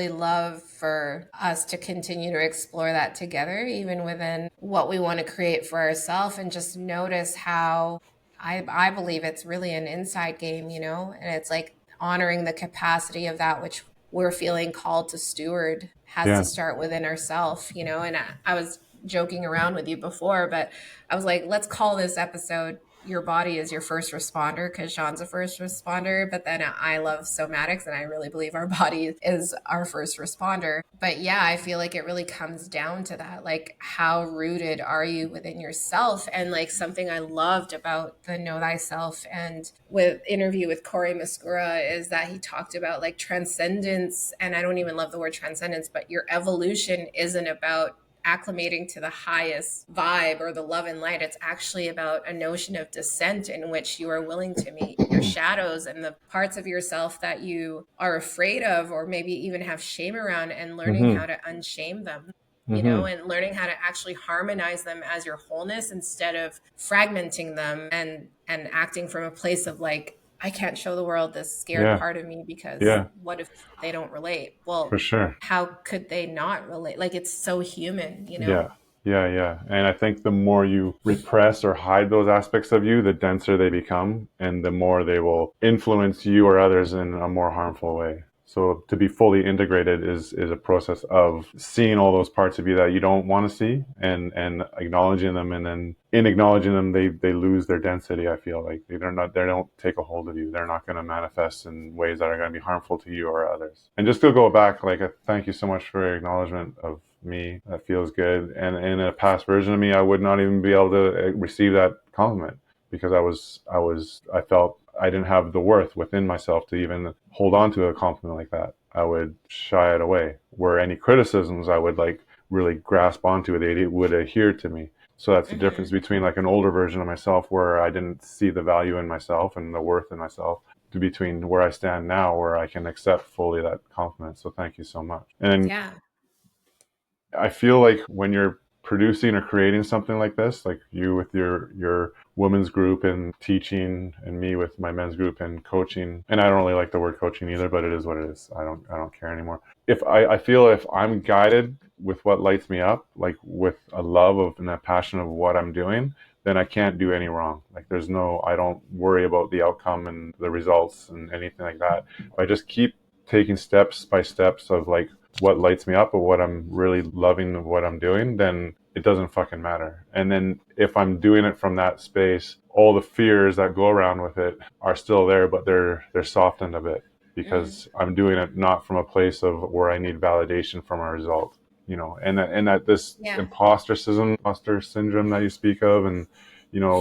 love for us to continue to explore that together, even within what we want to create for ourselves, and just notice how I believe it's really an inside game, you know, and it's like honoring the capacity of that which we're feeling called to steward has to Yeah. start within ourselves, you know. And I was joking around with you before, but I was like, let's call this episode, your body is your first responder, because Sean's a first responder. But then I love somatics, and I really believe our body is our first responder. But yeah, I feel like it really comes down to that. Like, how rooted are you within yourself? And like, something I loved about the Know Thyself and with interview with Corey Muscura is that he talked about like transcendence. And I don't even love the word transcendence, but your evolution isn't about acclimating to the highest vibe or the love and light. It's actually about a notion of descent in which you are willing to meet your shadows and the parts of yourself that you are afraid of, or maybe even have shame around, and learning Mm-hmm. how to unshame them. Mm-hmm. and learning how to actually harmonize them as your wholeness instead of fragmenting them and acting from a place of like, I can't show the world this scared Yeah. part of me because Yeah. what if they don't relate? For Well, sure. how could they not relate? Like, it's so human. Yeah. Yeah, yeah. And I think the more you repress or hide those aspects of you, the denser they become and the more they will influence you or others in a more harmful way. So to be fully integrated is a process of seeing all those parts of you that you don't want to see and acknowledging them, and then in acknowledging them they lose their density. I feel like they don't take a hold of you. They're not going to manifest in ways that are going to be harmful to you or others. And just to go back, like thank you so much for your acknowledgement of me. That feels good. And in a past version of me, I would not even be able to receive that compliment because I felt I didn't have the worth within myself to even hold on to a compliment like that. I would shy it away. Where any criticisms, I would like really grasp onto it. They would adhere to me. So that's the difference Hmm. between like an older version of myself where I didn't see the value in myself and the worth in myself to between where I stand now where I can accept fully that compliment. So thank you so much. And Yeah. I feel like when you're producing or creating something like this, like you with your women's group and teaching, and me with my men's group and coaching, and I don't really like the word coaching either, but it is what it is. I don't care anymore. If I feel if I'm guided with what lights me up, like with a love of and a passion of what I'm doing, then I can't do any wrong. Like I don't worry about the outcome and the results and anything like that. If I just keep taking steps by steps of like what lights me up or what I'm really loving of what I'm doing, then it doesn't fucking matter. And then if I'm doing it from that space, all the fears that go around with it are still there, but they're softened a bit Mm. because I'm doing it not from a place of where I need validation from a result, and that this Yeah. imposter syndrome that you speak of, and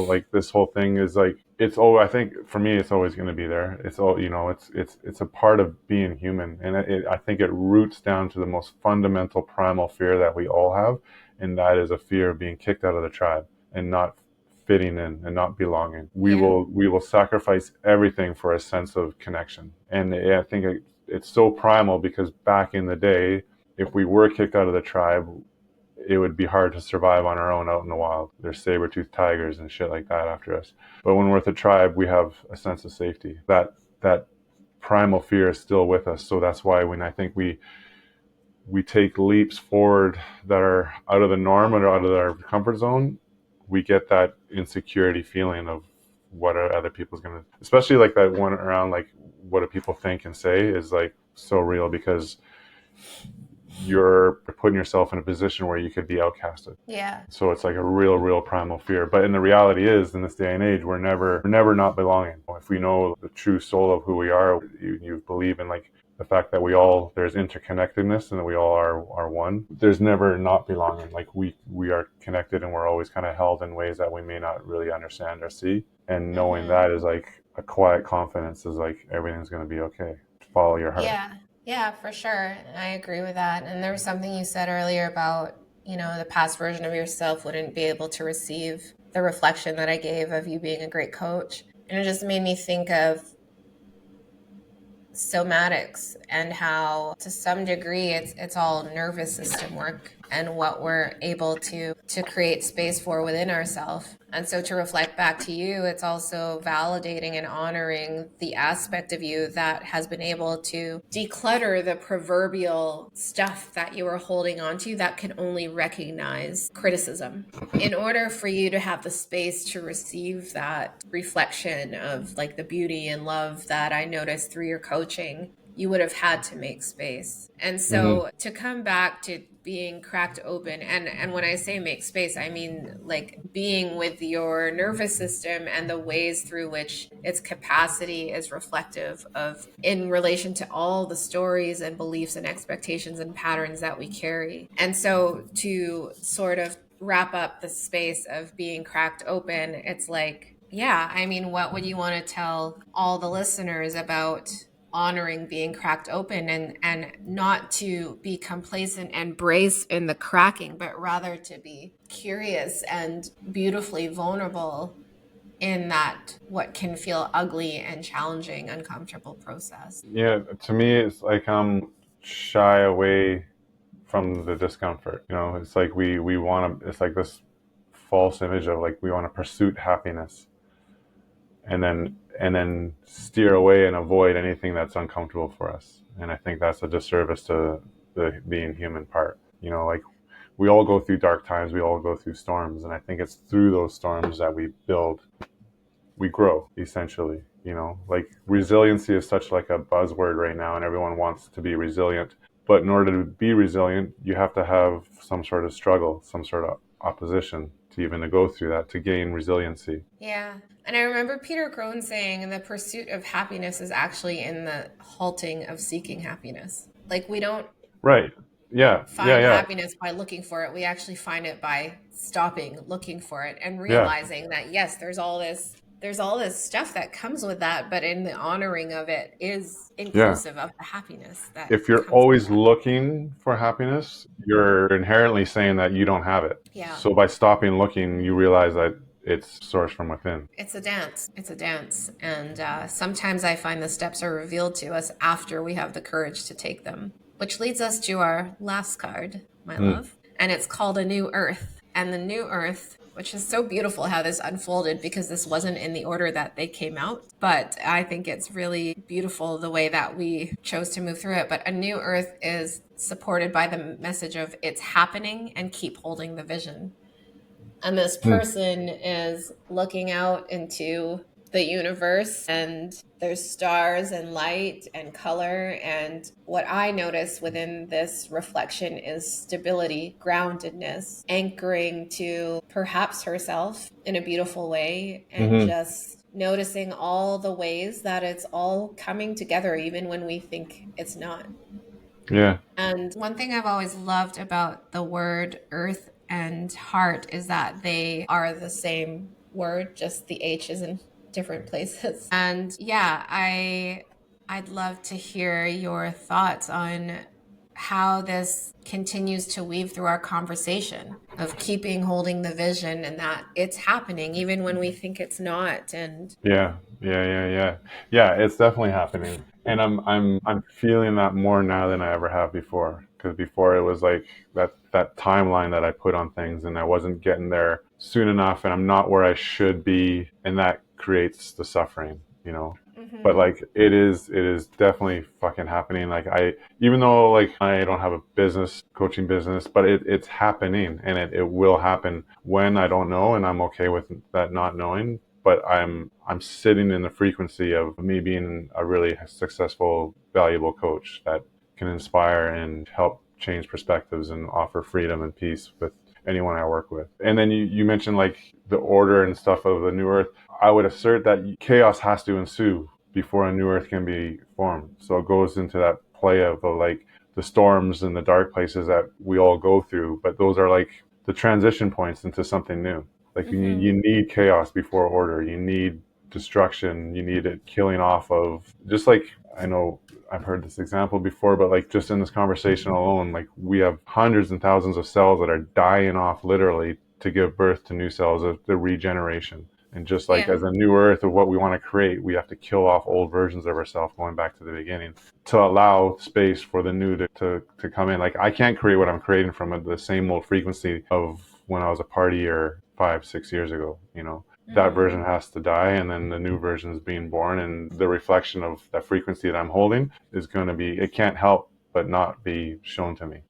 like this whole thing is like I think for me it's always going to be there. It's all it's a part of being human, and I think it roots down to the most fundamental primal fear that we all have, and that is a fear of being kicked out of the tribe and not fitting in and not belonging. we Yeah. will we will sacrifice everything for a sense of connection, and I think it's so primal because back in the day, if we were kicked out of the tribe, it would be hard to survive on our own out in the wild. There's saber-toothed tigers and shit like that after us. But when we're with a tribe, we have a sense of safety. That primal fear is still with us. So that's why when I think we take leaps forward that are out of the norm or out of our comfort zone, we get that insecurity feeling of what are other people's gonna, especially like that one around like what do people think and say is like so real because you're putting yourself in a position where you could be outcasted. Yeah. So it's like a real primal fear. But in the reality is, in this day and age, we're never not belonging. If we know the true soul of who we are, you believe in like the fact that there's interconnectedness and that we all are one. There's never not belonging. Like we are connected and we're always kind of held in ways that we may not really understand or see. And knowing Hmm. that is like a quiet confidence is like everything's going to be okay. Follow your heart. Yeah. Yeah, for sure. I agree with that. And there was something you said earlier about, the past version of yourself wouldn't be able to receive the reflection that I gave of you being a great coach. And it just made me think of somatics and how to some degree it's all nervous system work and what we're able to create space for within ourselves. And so to reflect back to you, it's also validating and honoring the aspect of you that has been able to declutter the proverbial stuff that you were holding on to that can only recognize criticism. In order for you to have the space to receive that reflection of like the beauty and love that I noticed through your coaching, you would have had to make space. And Mm-hmm. so to come back to being cracked open, and when I say make space, I mean like being with your nervous system and the ways through which its capacity is reflective of in relation to all the stories and beliefs and expectations and patterns that we carry. And so to sort of wrap up the space of being cracked open, it's like, yeah, I mean, what would you want to tell all the listeners about honoring being cracked open and not to be complacent and brace in the cracking, but rather to be curious and beautifully vulnerable in that what can feel ugly and challenging, uncomfortable process. Yeah, to me, it's like shy away from the discomfort. You know, it's like we want to. It's like this false image of like we want to pursue happiness, and then steer away and avoid anything that's uncomfortable for us. And I think that's a disservice to the being human part. You know, like we all go through dark times, we all go through storms, and I think it's through those storms that we grow essentially. You know, like resiliency is such like a buzzword right now, and everyone wants to be resilient. But in order to be resilient, you have to have some sort of struggle, some sort of opposition to even to go through that to gain resiliency. Yeah. And I remember Peter Crone saying the pursuit of happiness is actually in the halting of seeking happiness. Like we don't Right. Yeah. Yeah. find Yeah. happiness by looking for it. We actually find it by stopping looking for it and Yeah. realizing that yes, there's all this stuff that comes with that, but in the honoring of it is Yeah. inclusive of the happiness that If you're comes with always that. looking for happiness, you're inherently saying that you don't have it. Yeah. So by stopping looking, you realize that it's sourced from within. It's a dance. It's a dance. And sometimes I find the steps are revealed to us after we have the courage to take them, which leads us to our last card, my Mm. love. And it's called A New Earth. And the New Earth, which is so beautiful how this unfolded because this wasn't in the order that they came out. But I think it's really beautiful the way that we chose to move through it. But A New Earth is supported by the message of it's happening and keep holding the vision. And this Mm. person is looking out into the universe, and there's stars and light and color. And what I notice within this reflection is stability, groundedness, anchoring to perhaps herself in a beautiful way, and Hmm. just noticing all the ways that it's all coming together, even when we think it's not. Yeah. And one thing I've always loved about the word earth and heart is that they are the same word, just the H is in different places. And yeah, I'd love to hear your thoughts on how this continues to weave through our conversation of keeping holding the vision and that it's happening even when we think it's not. And Yeah. Yeah. Yeah. Yeah. Yeah. It's definitely happening, and I'm feeling that more now than I ever have before. Because before it was like that timeline that I put on things, and I wasn't getting there soon enough, and I'm not where I should be, and that creates the suffering. You know, but mhm. like it is definitely fucking happening. Like I, even though like I don't have a business coaching business, but it's happening, and it will happen when I don't know, and I'm okay with that not knowing. But I'm sitting in the frequency of me being a really successful valuable coach that can inspire and help change perspectives and offer freedom and peace with anyone I work with. And then you mentioned like the order and stuff of the new earth. I would assert that chaos has to ensue before a new earth can be formed. So it goes into that play of like the storms and the dark places that we all go through, but those are like the transition points into something new. Like Mhm. you need chaos before order. You need destruction. You need it killing off of just like I know I've heard this example before, but like just in this conversation alone, like we have hundreds and thousands of cells that are dying off literally to give birth to new cells of the regeneration. And just like Yeah. as a new earth of what we want to create, we have to kill off old versions of ourselves going back to the beginning to allow space for the new to come in. Like I can't create what I'm creating from the same old frequency of when I was a partier 5, 6 years ago, you know. That Mm. version has to die, and then the new version is being born, and the reflection of that frequency that I'm holding is going to be, it can't help but not be shown to me.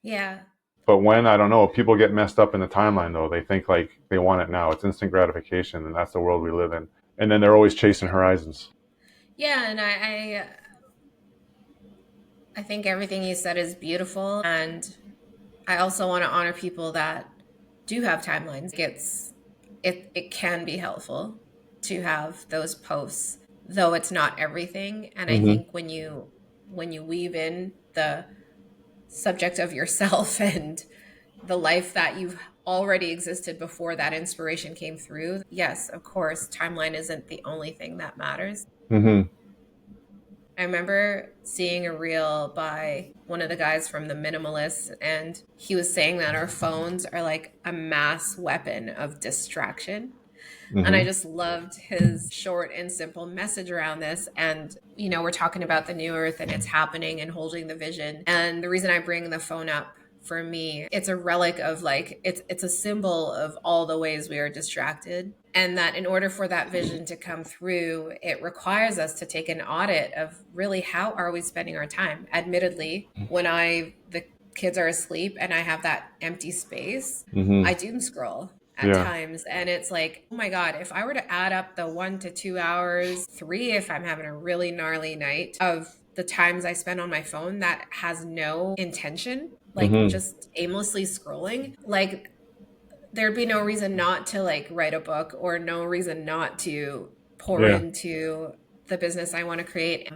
Yeah. But when, I don't know, people get messed up in the timeline though. They think like they want it now. It's instant gratification, and that's the world we live in. And then they're always chasing horizons. Yeah, and I think everything you said is beautiful, and I also want to honor people that do have timelines. It can be helpful to have those posts, though it's not everything. And I Mm-hmm. think when you weave in the subject of yourself and the life that you've already existed before that inspiration came through, yes, of course, timeline isn't the only thing that matters. Mm-hmm. I remember seeing a reel by one of the guys from the Minimalists, and he was saying that our phones are like a mass weapon of distraction. And I Mm-hmm. just loved his short and simple message around this. And, we're talking about the new earth and it's happening and holding the vision. And the reason I bring the phone up, for me, it's a relic of, like, it's a symbol of all the ways we are distracted, and that in order for that vision to come through, it requires us to take an audit of really how are we spending our time. Admittedly, when the kids are asleep and I have that empty space, Mm-hmm. I doom scroll at Yeah. times. And it's like, oh my God, if I were to add up the 1 to 2 hours, three, if I'm having a really gnarly night, of the times I spend on my phone that has no intention, like Mm-hmm. just aimlessly scrolling, like there'd be no reason not to like write a book, or no reason not to pour Yeah. into the business I want to create.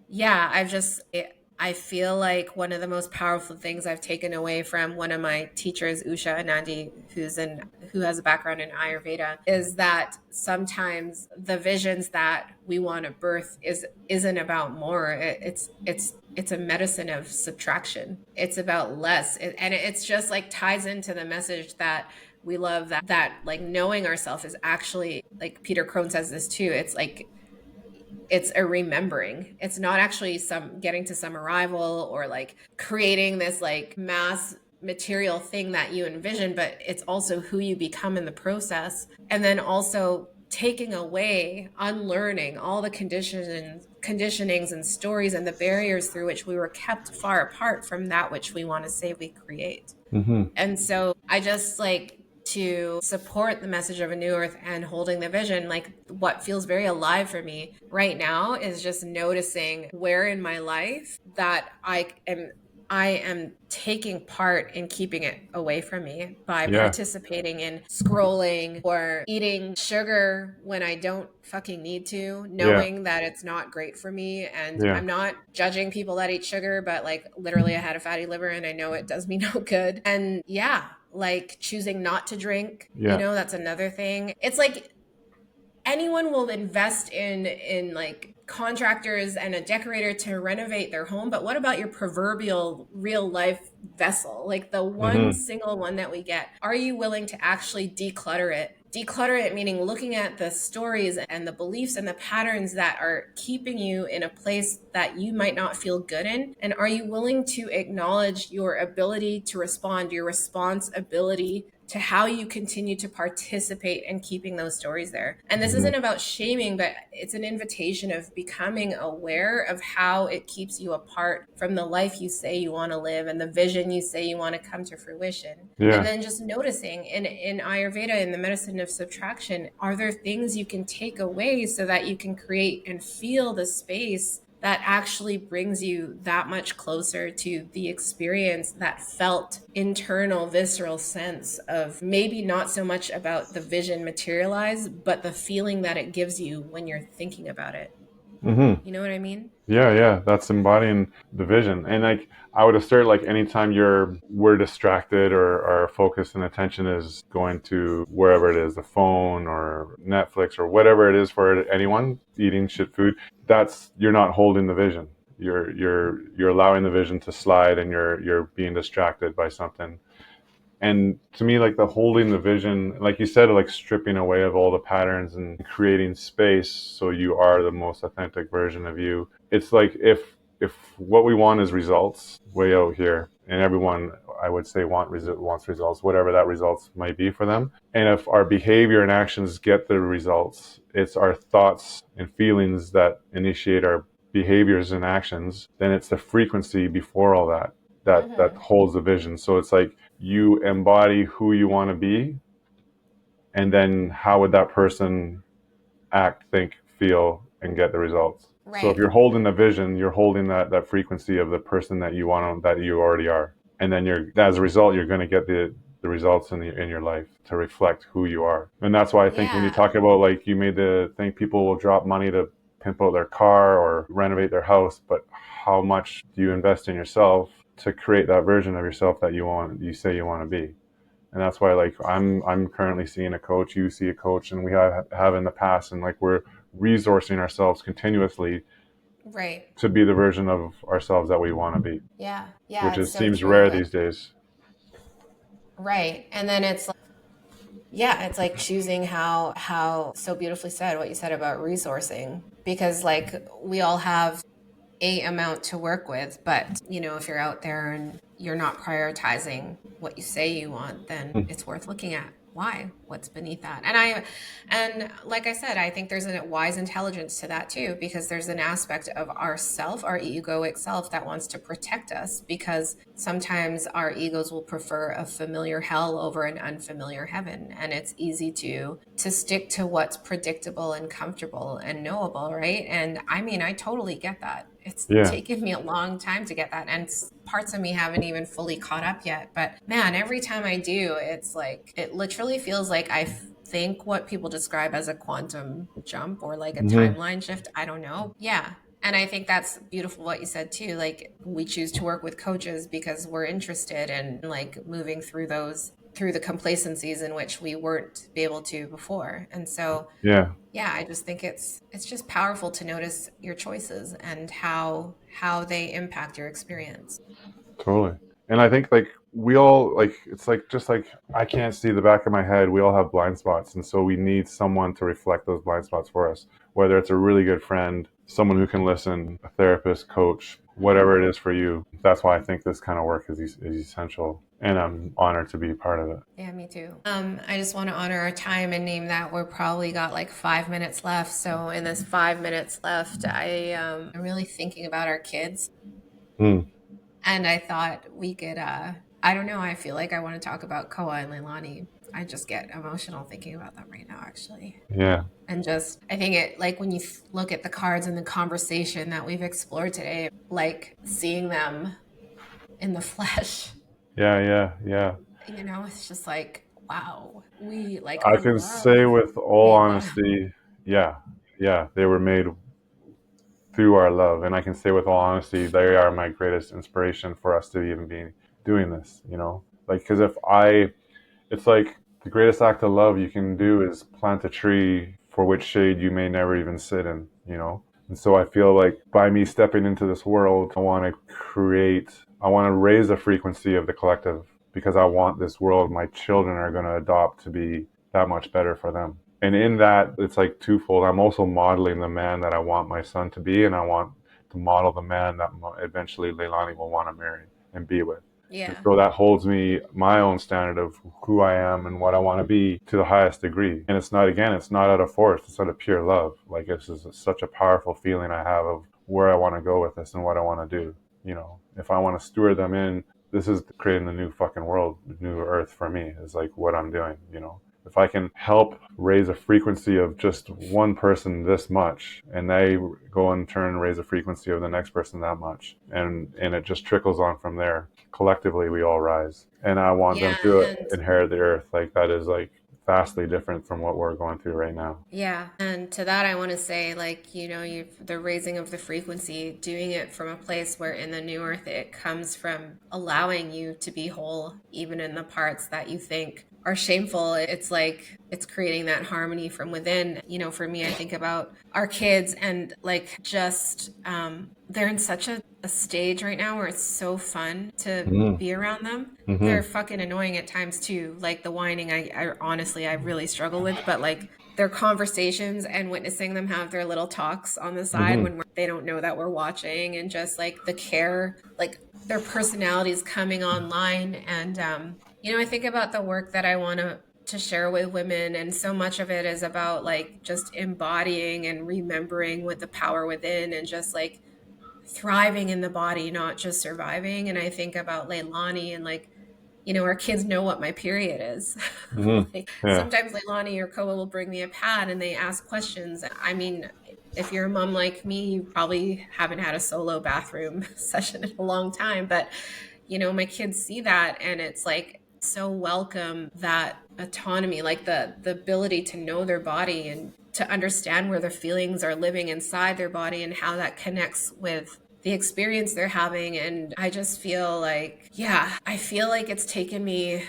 Yeah, I feel like one of the most powerful things I've taken away from one of my teachers, Usha Anandi, who has a background in Ayurveda, is that sometimes the visions that we want to birth isn't about more. It's a medicine of subtraction. It's about less. And it's just like ties into the message that we love, that like knowing ourselves is actually, like Peter Crone says this too. It's like it's a remembering. It's not actually some getting to some arrival or like creating this like mass material thing that you envision, but it's also who you become in the process. And then also taking away, unlearning all the conditionings and stories and the barriers through which we were kept far apart from that which we want to say we create. Mm-hmm. And so I just like to support the message of a new earth and holding the vision. Like what feels very alive for me right now is just noticing where in my life that I am taking part in keeping it away from me by Yeah. participating in scrolling or eating sugar when I don't fucking need to, Yeah. knowing that it's not great for me. And Yeah. I'm not judging people that eat sugar, but like literally I had a fatty liver and I know it does me no good. And yeah, like choosing not to drink, Yeah. that's another thing. It's like anyone will invest in like contractors and a decorator to renovate their home, but what about your proverbial real life vessel, like the one Mm-hmm. single one that we get? Are you willing to actually declutter it, meaning looking at the stories and the beliefs and the patterns that are keeping you in a place that you might not feel good in? And are you willing to acknowledge your ability to respond, your responsibility to how you continue to participate in keeping those stories there? And this Mm-hmm. isn't about shaming, but it's an invitation of becoming aware of how it keeps you apart from the life you say you want to live and the vision you say you want to come to fruition. And Yeah. then just noticing in Ayurveda, in the medicine of subtraction, are there things you can take away so that you can create and feel the space that actually brings you that much closer to the experience, that felt internal visceral sense of maybe not so much about the vision materialize, but the feeling that it gives you when you're thinking about it. Mm-hmm. You know what I mean? Yeah, yeah, that's embodying the vision. And like I would assert, like anytime we're distracted, or our focus and attention is going to wherever it is, the phone or Netflix or whatever it is for anyone eating shit food, that's you're not holding the vision. You're allowing the vision to slide, and you're being distracted by something. And to me, like the holding the vision, like you said, like stripping away of all the patterns and creating space so you are the most authentic version of you. It's like if what we want is results way out here, and everyone, I would say, wants results, whatever that results might be for them. And if our behavior and actions get the results, it's our thoughts and feelings that initiate our behaviors and actions. Then it's the frequency before all that Mm-hmm. holds the vision. So it's like you embody who you want to be, and then how would that person act, think, feel, and get the results. So if Right. you're holding the vision, you're holding that frequency of the person that you want to, that you already are, and then you're, as a result, you're going to get the results in your life to reflect who you are. And that's why I think when you Yeah. talk about, like, you made the thing, people will drop money to pimp out their car or renovate their house, but how much do you invest in yourself to create that version of yourself that you say you want to be? And that's why, like, I'm currently seeing a coach, you see a coach, and we have in the past, and like we're resourcing ourselves continuously Right. to be the version of ourselves that we want to be, Yeah. Yeah. which It's is so seems true. rare Like, these days. right. And then it's Yeah, it's like choosing how so beautifully said what you said about resourcing, because like we all have a amount to work with, but if you're out there and you're not prioritizing what you say you want, then it's worth looking at what's beneath that. And like I said, I think there's a wise intelligence to that too, because there's an aspect of our egoic self that wants to protect us, because sometimes our egos will prefer a familiar hell over an unfamiliar heaven, and it's easy to stick to what's predictable and comfortable and knowable, right? And I mean, I totally get that. It's Yeah. taken me a long time to get that, and parts of me haven't even fully caught up yet, but man, every time I do, it's like it literally feels like I think what people describe as a quantum jump or like a Hmm. timeline shift. I don't know. Yeah. And I think that's beautiful what you said too. Like we choose to work with coaches because we're interested in like moving through the complacencies in which we weren't able to before. And so Yeah. yeah, I just think it's just powerful to notice your choices and how they impact your experience. Totally. And I think like we all like it's like just like I can't see the back of my head. We all have blind spots, and so we need someone to reflect those blind spots for us. Whether it's a really good friend, someone who can listen, a therapist, coach, whatever it is for you. That's why I think this kind of work is essential, and I'm honored to be part of it. Yeah, me too. I just want to honor our time and name that we're probably got like 5 minutes left. So in this 5 minutes left, I'm really thinking about our kids, Mm, and I thought we could. I don't know. I feel like I want to talk about Koa and Leilani. I just get emotional thinking about them right now, actually. yeah. And just, I think it like when you look at the cards and the conversation that we've explored today, like seeing them in the flesh, Yeah. Yeah. Yeah. it's just like, wow, we like I our can say love with all made them. honesty, yeah, yeah, they were made through our love. And I can say with all honesty, they are my greatest inspiration for us to even be doing this, you know? Like, because it's like the greatest act of love you can do is plant a tree for which shade you may never even sit in, you know? And so I feel like by me stepping into this world, I want to raise the frequency of the collective because I want this world my children are going to adopt to be that much better for them. And in that, it's like twofold. I'm also modeling the man that I want my son to be, and I want to model the man that eventually Leilani will want to marry and be with. And Yeah. so that holds me my own standard of who I am and what I want to be to the highest degree. And it's not out of force, it's out of pure love. Like this is such a powerful feeling I have of where I want to go with this and what I want to do. You know, if I want to steward them in, this is creating the new fucking world, the new earth for me is like what I'm doing, you know. If I can help raise a frequency of just one person this much, and they go in turn and raise a frequency of the next person that much, and it just trickles on from there. Collectively, we all rise, and I want them Yeah. to And inherit the earth. Like that is like vastly different from what we're going through right now. yeah. And to that, I want to say, like, the raising of the frequency, doing it from a place where in the new earth, it comes from allowing you to be whole, even in the parts that you think are shameful. It's like it's creating that harmony from within. For me, I think about our kids and like just, they're in such a stage right now where it's so fun to Mm-hmm. be around them. Mm-hmm. They're fucking annoying at times too. Like the whining, I honestly, I really struggle with, but like their conversations and witnessing them have their little talks on the side Mm-hmm. when they don't know that we're watching, and just like the care, like their personalities coming online. And, I think about the work that I want to share with women, and so much of it is about like just embodying and remembering with the power within, and just like thriving in the body, not just surviving. And I think about Leilani and like, our kids know what my period is. Mm-hmm. Like Yeah. sometimes Leilani or Koa will bring me a pad and they ask questions. I mean, if you're a mom like me, you probably haven't had a solo bathroom session in a long time, but my kids see that, and it's like so welcome, that autonomy, like the ability to know their body and to understand where their feelings are living inside their body and how that connects with the experience they're having. And I just feel like, yeah, I feel like it's taken me,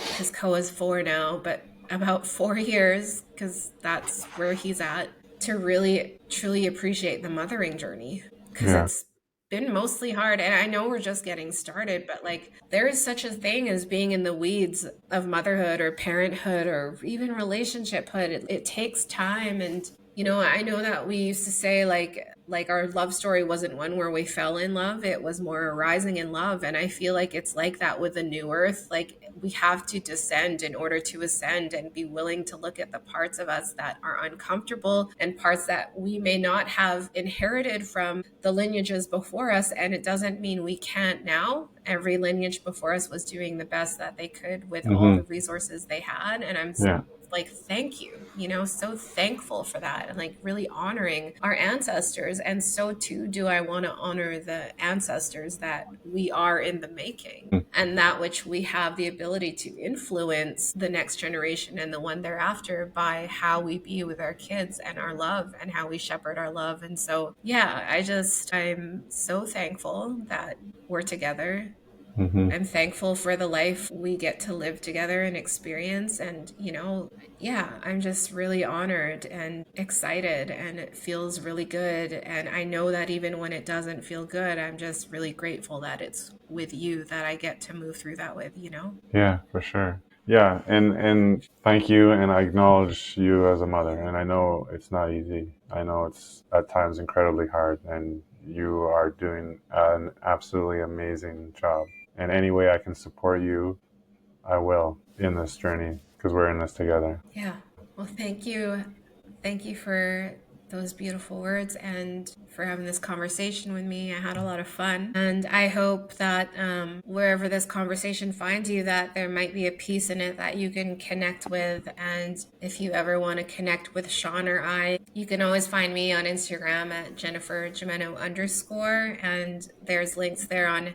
because Koa's 4 now, but about 4 years, because that's where he's at, to really truly appreciate the mothering journey, because Yeah. been mostly hard. And I know we're just getting started, but like there is such a thing as being in the weeds of motherhood or parenthood or even relationshiphood. It takes time. And I know that we used to say like our love story wasn't one where we fell in love. It was more a rising in love. And I feel like it's like that with the new earth. Like we have to descend in order to ascend and be willing to look at the parts of us that are uncomfortable and parts that we may not have inherited from the lineages before us. And it doesn't mean we can't now. Every lineage before us was doing the best that they could with all Hmm. the resources they had. And I'm Yeah. like, thank you, so thankful for that, and like really honoring our ancestors. And so too do I want to honor the ancestors that we are in the making, and that which we have the ability to influence the next generation and the one thereafter by how we be with our kids and our love and how we shepherd our love. And so, yeah, I'm so thankful that we're together. Hmm. I'm thankful for the life we get to live together and experience. And, yeah, I'm just really honored and excited, and it feels really good. And I know that even when it doesn't feel good, I'm just really grateful that it's with you that I get to move through that with. Yeah, for sure. Yeah, and thank you, and I acknowledge you as a mother. And I know it's not easy. I know it's at times incredibly hard, and you are doing an absolutely amazing job. And any way I can support you, I will in this journey because we're in this together. Yeah. Well, thank you. Thank you for those beautiful words and for having this conversation with me. I had a lot of fun. And I hope that wherever this conversation finds you, that there might be a piece in it that you can connect with. And if you ever want to connect with Sean or I, you can always find me on Instagram at Jennifer Jimeno _. And there's links there on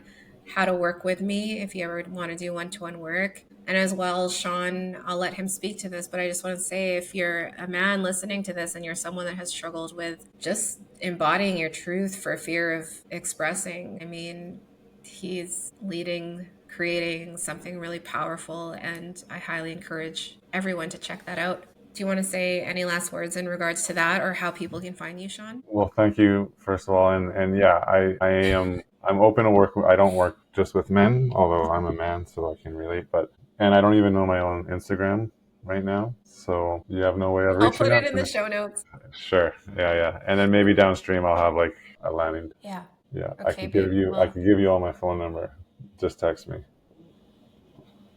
how to work with me if you ever want to do one-to-one work. And as well, Sean, I'll let him speak to this, but I just want to say if you're a man listening to this and you're someone that has struggled with just embodying your truth for fear of expressing, I mean, he's leading, creating something really powerful, and I highly encourage everyone to check that out. Do you want to say any last words in regards to that or how people can find you, Sean? Well, thank you first of all, and yeah, I am I'm open to work. I don't work just with men, although I'm a man, so I can relate. But and I don't even know my own Instagram right now, so you have no way of I'll reaching put it out in to the me. show notes. Sure, yeah, yeah, and then maybe downstream I'll have like a landing. Yeah. Yeah, Okay, babe. I Well, could give you all my phone number. Just text me.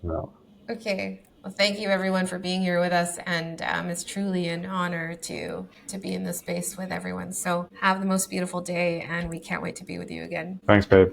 No, okay. Well, thank you everyone for being here with us, and it's truly an honor to be in this space with everyone. So have the most beautiful day, and we can't wait to be with you again. thanks, babe.